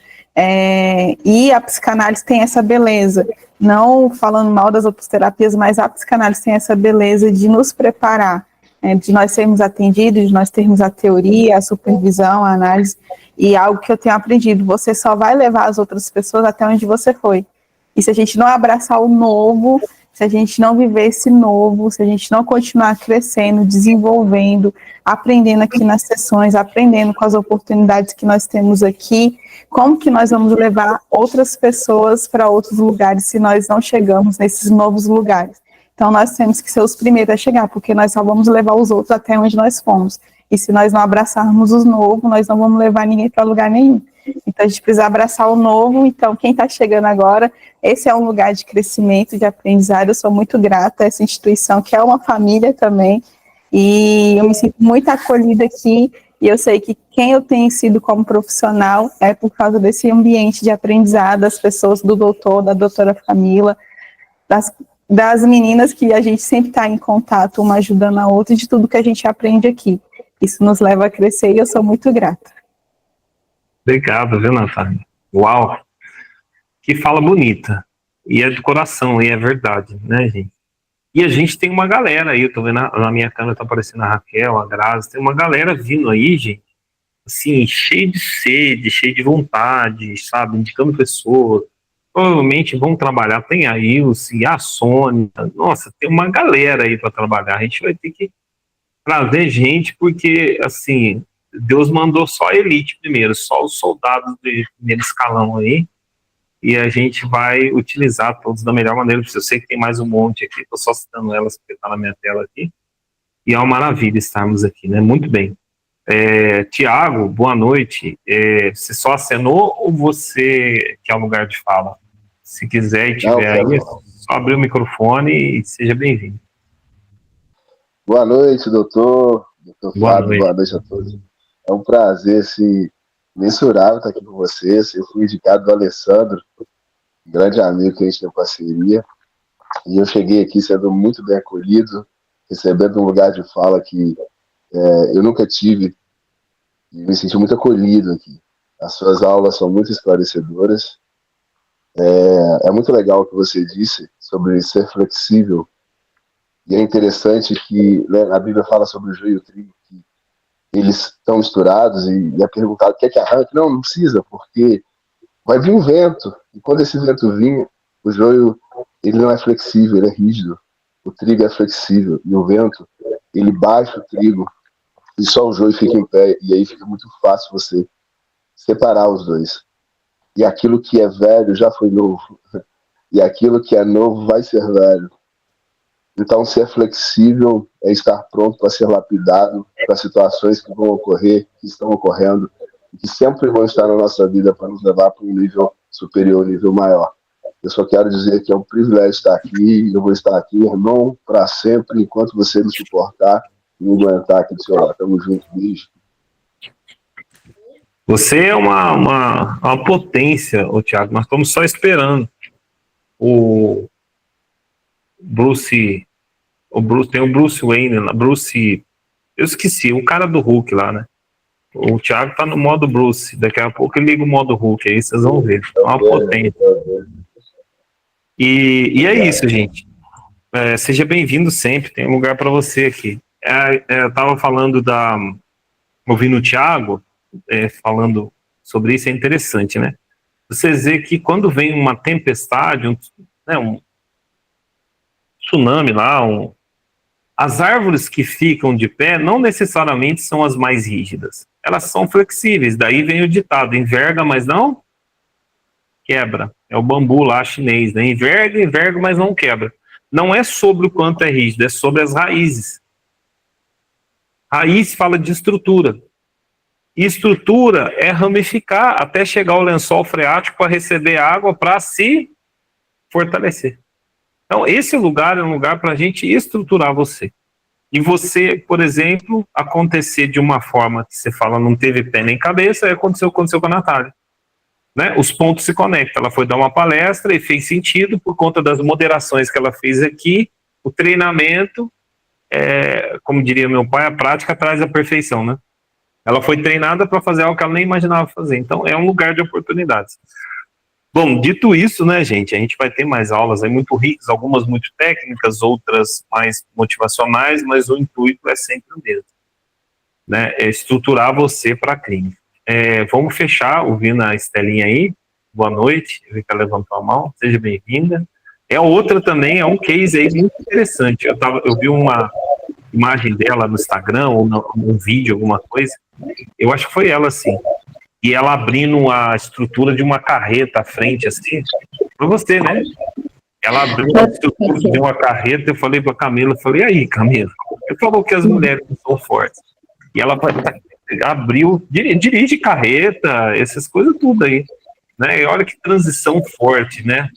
E a psicanálise tem essa beleza, não falando mal das outras terapias, mas a psicanálise tem essa beleza de nos preparar, de nós sermos atendidos, de nós termos a teoria, a supervisão, a análise, e algo que eu tenho aprendido, você só vai levar as outras pessoas até onde você foi. E se a gente não abraçar o novo, se a gente não viver esse novo, se a gente não continuar crescendo, desenvolvendo, aprendendo aqui nas sessões, aprendendo com as oportunidades que nós temos aqui, como que nós vamos levar outras pessoas para outros lugares se nós não chegamos nesses novos lugares? Então, nós temos que ser os primeiros a chegar, porque nós só vamos levar os outros até onde nós fomos. E se nós não abraçarmos os novos, nós não vamos levar ninguém para lugar nenhum. Então, a gente precisa abraçar o novo. Então, quem está chegando agora, esse é um lugar de crescimento, de aprendizado. Eu sou muito grata a essa instituição, que é uma família também. E eu me sinto muito acolhida aqui. E eu sei que quem eu tenho sido como profissional é por causa desse ambiente de aprendizado, das pessoas, do doutor, da doutora Camila, das meninas que a gente sempre está em contato, uma ajudando a outra, e de tudo que a gente aprende aqui. Isso nos leva a crescer e eu sou muito grata. Obrigado, viu, Natália? Uau! Que fala bonita. E é do coração, e é verdade, né, gente? E a gente tem uma galera aí, eu tô vendo na minha câmera, tá aparecendo a Raquel, a Grazi, tem uma galera vindo aí, gente, assim, cheio de sede, cheio de vontade, sabe, indicando pessoas. Provavelmente vão trabalhar, tem a Ilse, a Sônia, nossa, tem uma galera aí para trabalhar. A gente vai ter que trazer gente, porque, assim, Deus mandou só a elite primeiro, só os soldados de primeiro escalão aí, e a gente vai utilizar todos da melhor maneira possível. Eu sei que tem mais um monte aqui, estou só citando elas porque está na minha tela aqui, e é uma maravilha estarmos aqui, né? Muito bem. Tiago, boa noite. Você só acenou ou você quer um lugar de fala? Se quiser e tiver aí, só abrir o microfone e seja bem-vindo. Boa noite, doutor Fábio, boa noite a todos. É um prazer, assim, mensurável estar aqui com vocês. Eu fui indicado do Alessandro, grande amigo que a gente tem parceria, e eu cheguei aqui sendo muito bem acolhido, recebendo um lugar de fala que eu nunca tive, e me senti muito acolhido aqui. As suas aulas são muito esclarecedoras. É muito legal o que você disse sobre ser flexível. E é interessante que, né, a Bíblia fala sobre o joio e o trigo, que eles estão misturados, e é perguntado: quer que arranque? Não precisa, porque vai vir um vento, e quando esse vento vir, o joio, ele não é flexível, ele é rígido. O trigo é flexível, e o vento, ele baixa o trigo, e só o joio fica em pé, e aí fica muito fácil você separar os dois. E aquilo que é velho já foi novo, e aquilo que é novo vai ser velho. Então, ser flexível é estar pronto para ser lapidado para situações que vão ocorrer, que estão ocorrendo, e que sempre vão estar na nossa vida para nos levar para um nível superior, um nível maior. Eu só quero dizer que é um privilégio estar aqui, eu vou estar aqui, irmão, para sempre, enquanto você me suportar e me aguentar aqui do seu lado. Tamo junto, beijo. Você é uma potência, Tiago. Nós estamos só esperando o Bruce, tem o Bruce Wayne, eu esqueci, o cara do Hulk lá, né? O Thiago tá no modo Bruce, daqui a pouco ele liga o modo Hulk, aí vocês vão ver, é uma potência. E é isso, gente. Seja bem-vindo sempre, tem um lugar para você aqui. Eu tava falando ouvindo o Thiago, falando sobre isso, é interessante, né? Você vê que quando vem uma tempestade, um tsunami lá, as árvores que ficam de pé não necessariamente são as mais rígidas. Elas são flexíveis. Daí vem o ditado: enverga, mas não quebra. É o bambu lá chinês, né? Enverga, mas não quebra. Não é sobre o quanto é rígido, é sobre as raízes. Raiz fala de estrutura. E estrutura é ramificar até chegar ao lençol freático para receber água para se fortalecer. Então, esse lugar é um lugar para a gente estruturar você. E você, por exemplo, acontecer de uma forma que você fala não teve pé nem cabeça, aconteceu com a Natália. Né? Os pontos se conectam. Ela foi dar uma palestra e fez sentido por conta das moderações que ela fez aqui. O treinamento, como diria meu pai, a prática traz a perfeição, né? Ela foi treinada para fazer algo que ela nem imaginava fazer. Então, é um lugar de oportunidades. Bom, dito isso, né, gente, a gente vai ter mais aulas aí muito ricas, algumas muito técnicas, outras mais motivacionais, mas o intuito é sempre o mesmo, né, é estruturar você para a clínica. Vamos fechar ouvindo a Estelinha aí. Boa noite, eu vi que ela levantou a mão, seja bem-vinda. É outra também, é um case aí muito interessante. Eu vi uma imagem dela no Instagram, ou um vídeo, alguma coisa, eu acho que foi ela, assim, e ela abrindo a estrutura de uma carreta à frente, assim, foi você, né? Ela abriu a estrutura de uma carreta, eu falei pra Camila, e aí, Camila? Ele falou que as mulheres não são fortes. E ela abriu, dirige carreta, essas coisas tudo aí, né? E olha que transição forte, né?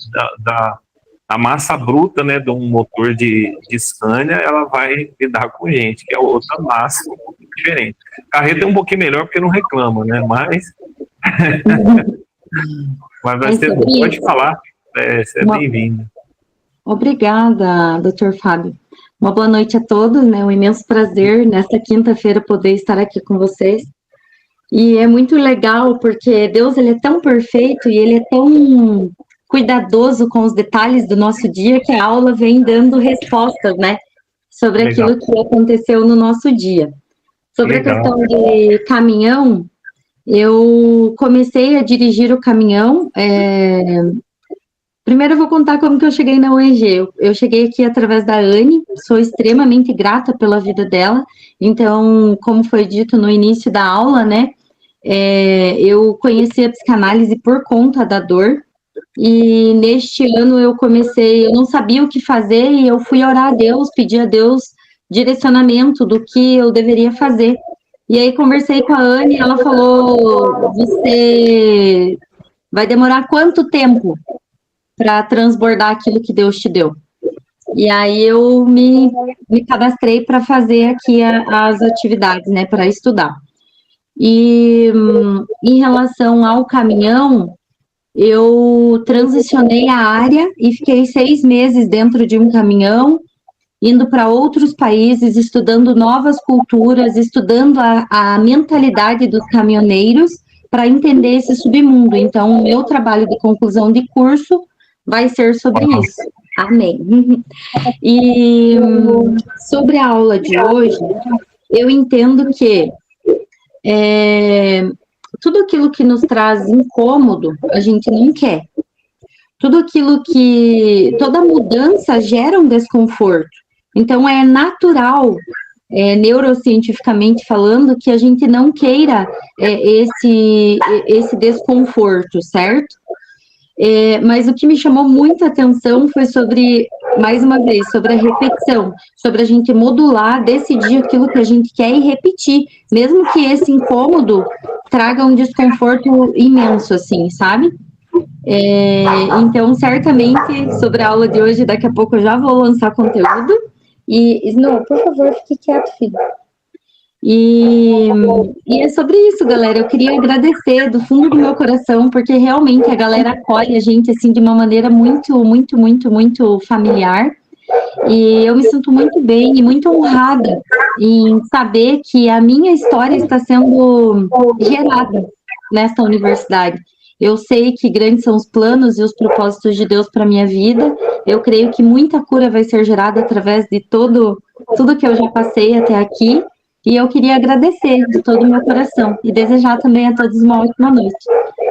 A massa bruta, né, de um motor de Scania, ela vai lidar com gente, que é outra massa um pouquinho diferente. Carreta é um pouquinho melhor porque não reclama, né? Mas vai ser bom. Pode falar, você é bem-vindo. Obrigada, Dr. Fábio. Uma boa noite a todos, né? Um imenso prazer nesta quinta-feira poder estar aqui com vocês. E é muito legal porque Deus, ele é tão perfeito e ele é tão cuidadoso com os detalhes do nosso dia que a aula vem dando respostas, né? Sobre aquilo que aconteceu no nosso dia. Sobre a questão de caminhão, eu comecei a dirigir o caminhão. Primeiro eu vou contar como que eu cheguei na UEG. Eu cheguei aqui através da Anne, sou extremamente grata pela vida dela. Então, como foi dito no início da aula, né? Eu conheci a psicanálise por conta da dor. E neste ano eu não sabia o que fazer e eu fui orar a Deus, pedir a Deus direcionamento do que eu deveria fazer. E aí conversei com a Anne e ela falou, você vai demorar quanto tempo para transbordar aquilo que Deus te deu? E aí eu me cadastrei para fazer aqui as atividades, né, para estudar. E em relação ao caminhão, eu transicionei a área e fiquei 6 meses dentro de um caminhão, indo para outros países, estudando novas culturas, estudando a mentalidade dos caminhoneiros para entender esse submundo. Então, o meu trabalho de conclusão de curso vai ser sobre isso. Amém. E sobre a aula de hoje, eu entendo que tudo aquilo que nos traz incômodo, a gente não quer. Toda mudança gera um desconforto. Então, é natural, neurocientificamente falando, que a gente não queira esse desconforto, certo? Mas o que me chamou muita atenção foi mais uma vez, sobre a repetição, sobre a gente modular, decidir aquilo que a gente quer e repetir, mesmo que esse incômodo traga um desconforto imenso, assim, sabe? Então, certamente, sobre a aula de hoje, daqui a pouco eu já vou lançar conteúdo. E, Snow, por favor, fique quieto, filho. E é sobre isso, galera. Eu queria agradecer do fundo do meu coração, porque realmente a galera acolhe a gente assim de uma maneira muito, muito, muito, muito familiar. E eu me sinto muito bem e muito honrada em saber que a minha história está sendo gerada nesta universidade. Eu sei que grandes são os planos e os propósitos de Deus para minha vida. Eu creio que muita cura vai ser gerada através de tudo que eu já passei até aqui. E eu queria agradecer de todo o meu coração e desejar também a todos uma ótima noite.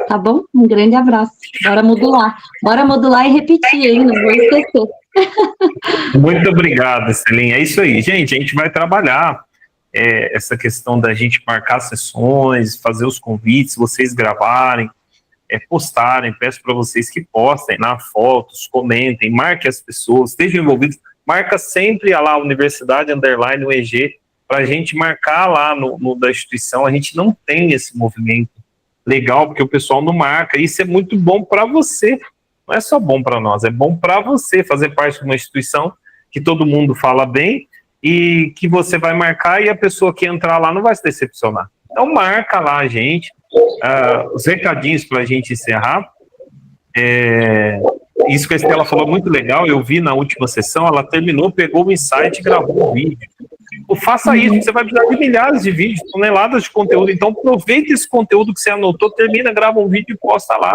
Tá bom? Um grande abraço. Bora modular. Bora modular e repetir, hein? Não vou esquecer. Muito obrigado, Celinha. É isso aí, gente. A gente vai trabalhar essa questão da gente marcar sessões, fazer os convites, vocês gravarem, postarem. Peço para vocês que postem lá fotos, comentem, marquem as pessoas, estejam envolvidos. Marca sempre lá a Universidade _ UEG, para a gente marcar lá no da instituição. A gente não tem esse movimento legal, porque o pessoal não marca. Isso é muito bom para você. Não é só bom para nós, é bom para você fazer parte de uma instituição que todo mundo fala bem e que você vai marcar e a pessoa que entrar lá não vai se decepcionar. Então marca lá, gente. Os recadinhos para a gente encerrar. Isso que a Estela falou muito legal, eu vi na última sessão, ela terminou, pegou o insight e gravou um vídeo. Faça isso, você vai precisar de milhares de vídeos, toneladas de conteúdo, então aproveita esse conteúdo que você anotou, termina, grava um vídeo e posta lá.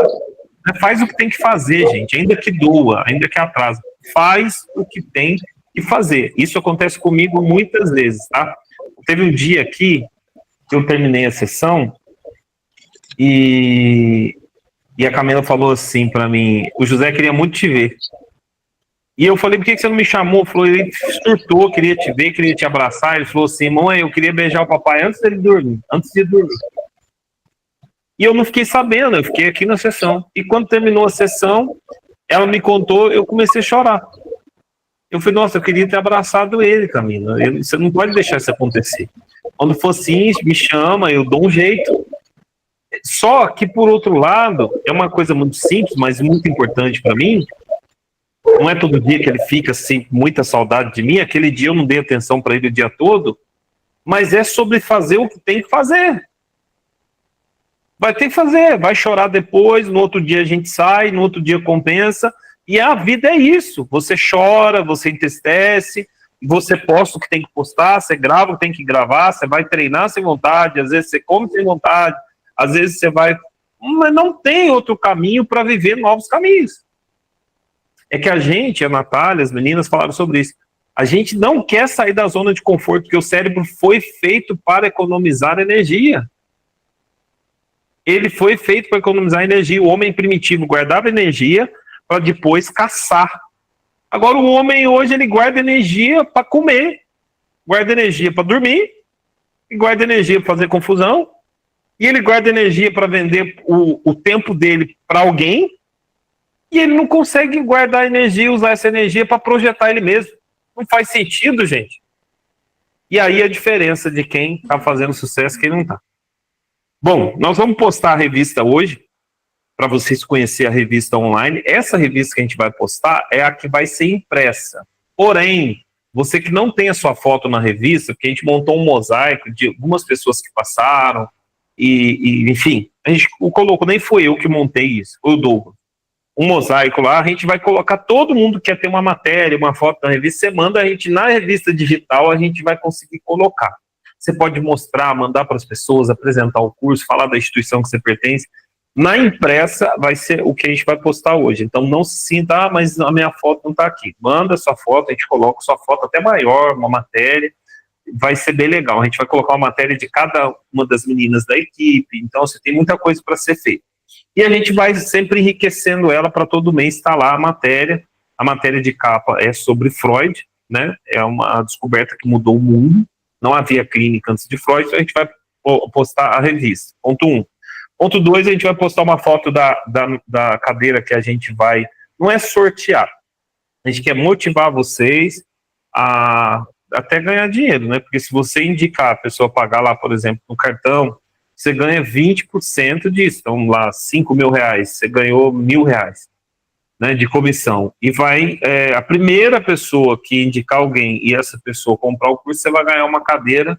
Faz o que tem que fazer, gente, ainda que doa, ainda que atrasa. Faz o que tem que fazer. Isso acontece comigo muitas vezes, tá? Teve um dia aqui que eu terminei a sessão e a Camila falou assim para mim, o José queria muito te ver. E eu falei, por que você não me chamou? Falou, ele surtou, queria te ver, queria te abraçar. Ele falou assim, mãe, eu queria beijar o papai antes de dormir. E eu não fiquei sabendo, eu fiquei aqui na sessão. E quando terminou a sessão, ela me contou, eu comecei a chorar. Eu falei, nossa, eu queria ter abraçado ele, Camila. Você não pode deixar isso acontecer. Quando for assim, me chama, eu dou um jeito. Só que, por outro lado, é uma coisa muito simples, mas muito importante para mim. Não é todo dia que ele fica assim, com muita saudade de mim. Aquele dia eu não dei atenção para ele o dia todo. Mas é sobre fazer o que tem que fazer. Vai ter que fazer. Vai chorar depois, no outro dia a gente sai, no outro dia compensa. E a vida é isso. Você chora, você entristece, você posta o que tem que postar, você grava o que tem que gravar, você vai treinar sem vontade, às vezes você come sem vontade, às vezes você vai... Mas não tem outro caminho para viver novos caminhos. É que a gente, a Natália, as meninas falaram sobre isso, a gente não quer sair da zona de conforto, porque o cérebro foi feito para economizar energia. Ele foi feito para economizar energia. O homem primitivo guardava energia para depois caçar. Agora o homem hoje, ele guarda energia para comer, guarda energia para dormir, e guarda energia para fazer confusão, e ele guarda energia para vender o tempo dele para alguém, e ele não consegue guardar energia, usar essa energia para projetar ele mesmo. Não faz sentido, gente. E aí a diferença de quem está fazendo sucesso e quem não está. Bom, nós vamos postar a revista hoje, para vocês conhecerem a revista online. Essa revista que a gente vai postar é a que vai ser impressa. Porém, você que não tem a sua foto na revista, porque a gente montou um mosaico de algumas pessoas que passaram, enfim, a gente colocou, nem foi eu que montei isso, foi o Douglas. Um mosaico lá, a gente vai colocar todo mundo que quer ter uma matéria, uma foto na revista, você manda, a gente na revista digital, a gente vai conseguir colocar. Você pode mostrar, mandar para as pessoas, apresentar o curso, falar da instituição que você pertence. Na impressa vai ser o que a gente vai postar hoje. Então não se sinta, mas a minha foto não está aqui. Manda sua foto, a gente coloca sua foto até maior, uma matéria, vai ser bem legal. A gente vai colocar uma matéria de cada uma das meninas da equipe, então você tem muita coisa para ser feita. E a gente vai sempre enriquecendo ela para todo mês estar lá a matéria. A matéria de capa é sobre Freud, né? É uma descoberta que mudou o mundo. Não havia clínica antes de Freud, então a gente vai postar a revista. Ponto 1. Ponto 2, a gente vai postar uma foto da cadeira que a gente vai... Não é sortear. A gente quer motivar vocês a até ganhar dinheiro, né? Porque se você indicar a pessoa pagar lá, por exemplo, no cartão, você ganha 20% disso. Então, lá, R$5.000, você ganhou R$1.000, né, de comissão. E vai, a primeira pessoa que indicar alguém e essa pessoa comprar o curso, você vai ganhar uma cadeira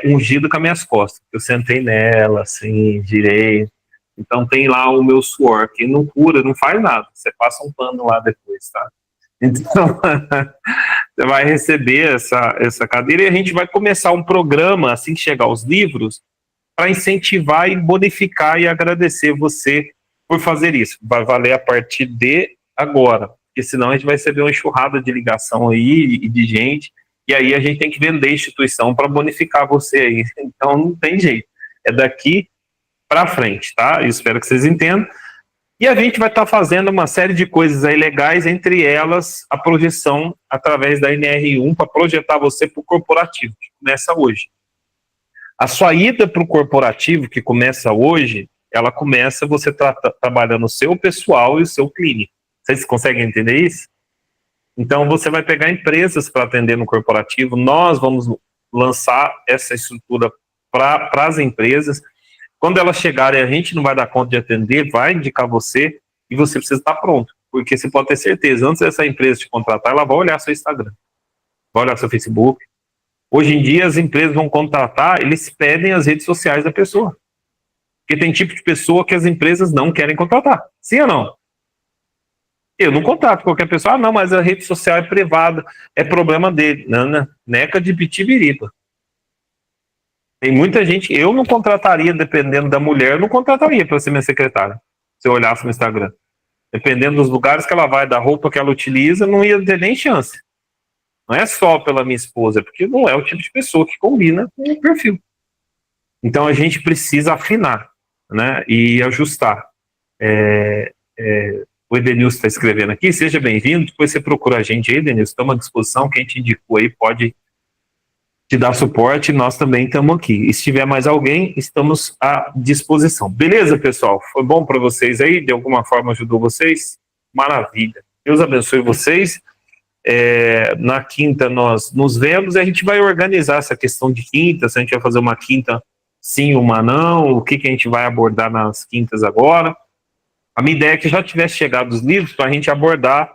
ungida com as minhas costas. Eu sentei nela, assim, girei. Então, tem lá o meu suor, que não cura, não faz nada. Você passa um pano lá depois, tá? Então, você vai receber essa cadeira e a gente vai começar um programa, assim que chegar os livros, para incentivar e bonificar e agradecer você por fazer isso. Vai valer a partir de agora, porque senão a gente vai receber uma enxurrada de ligação aí e de gente, e aí a gente tem que vender a instituição para bonificar você aí. Então não tem jeito. É daqui para frente, tá? Eu espero que vocês entendam. E a gente vai estar fazendo uma série de coisas aí legais, entre elas a projeção através da NR1 para projetar você para o corporativo, que começa hoje. A sua ida para o corporativo, que começa hoje, ela começa você trabalhando o seu pessoal e o seu clínico. Vocês conseguem entender isso? Então, você vai pegar empresas para atender no corporativo, nós vamos lançar essa estrutura para as empresas. Quando elas chegarem, a gente não vai dar conta de atender, vai indicar você, e você precisa estar pronto. Porque você pode ter certeza, antes dessa empresa te contratar, ela vai olhar seu Instagram, vai olhar seu Facebook. Hoje em dia, as empresas vão contratar, eles pedem as redes sociais da pessoa. Porque tem tipo de pessoa que as empresas não querem contratar. Sim ou não? Eu não contrato qualquer pessoa. Ah, não, mas a rede social é privada. É problema dele. Não, neca de pitibiripa. Tem muita gente... Eu não contrataria, dependendo da mulher, eu não contrataria para ser minha secretária. Se eu olhasse no Instagram. Dependendo dos lugares que ela vai, da roupa que ela utiliza, não ia ter nem chance. Não é só pela minha esposa, porque não é o tipo de pessoa que combina com o perfil. Então a gente precisa afinar, né, e ajustar. O Edenilson está escrevendo aqui, seja bem-vindo, depois você procura a gente aí, Edenilson, estamos à disposição, quem te indicou aí pode te dar suporte, nós também estamos aqui. E se tiver mais alguém, estamos à disposição. Beleza, pessoal? Foi bom para vocês aí? De alguma forma ajudou vocês? Maravilha. Deus abençoe vocês. Na quinta nós nos vemos e a gente vai organizar essa questão de quinta, se a gente vai fazer uma quinta sim, uma não, o que a gente vai abordar nas quintas agora. A minha ideia é que já tivesse chegado os livros para a gente abordar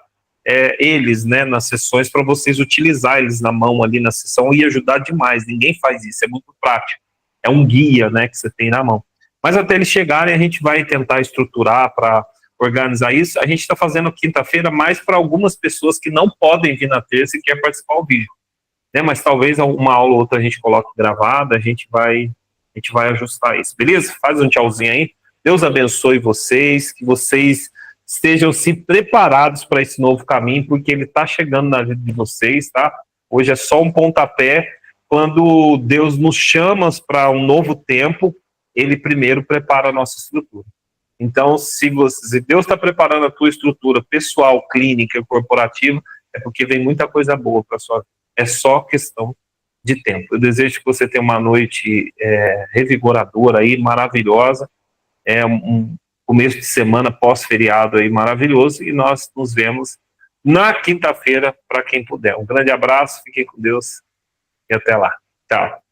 eles, né, nas sessões, para vocês utilizar eles na mão ali na sessão, e ajudar demais. Ninguém faz isso, é muito prático. É um guia, né, que você tem na mão. Mas até eles chegarem, a gente vai tentar estruturar para organizar isso. A gente está fazendo quinta-feira mais para algumas pessoas que não podem vir na terça e quer participar ao vídeo, né? Mas talvez uma aula ou outra a gente coloque gravada, a gente vai ajustar isso, beleza? Faz um tchauzinho aí. Deus abençoe vocês, que vocês estejam se preparados para esse novo caminho, porque ele está chegando na vida de vocês, tá? Hoje é só um pontapé. Quando Deus nos chama para um novo tempo, ele primeiro prepara a nossa estrutura. Então, se Deus está preparando a tua estrutura pessoal, clínica, corporativa, é porque vem muita coisa boa para a sua vida. É só questão de tempo. Eu desejo que você tenha uma noite revigoradora aí, maravilhosa, um começo de semana pós-feriado aí maravilhoso, e nós nos vemos na quinta-feira, para quem puder. Um grande abraço, fiquem com Deus e até lá. Tchau.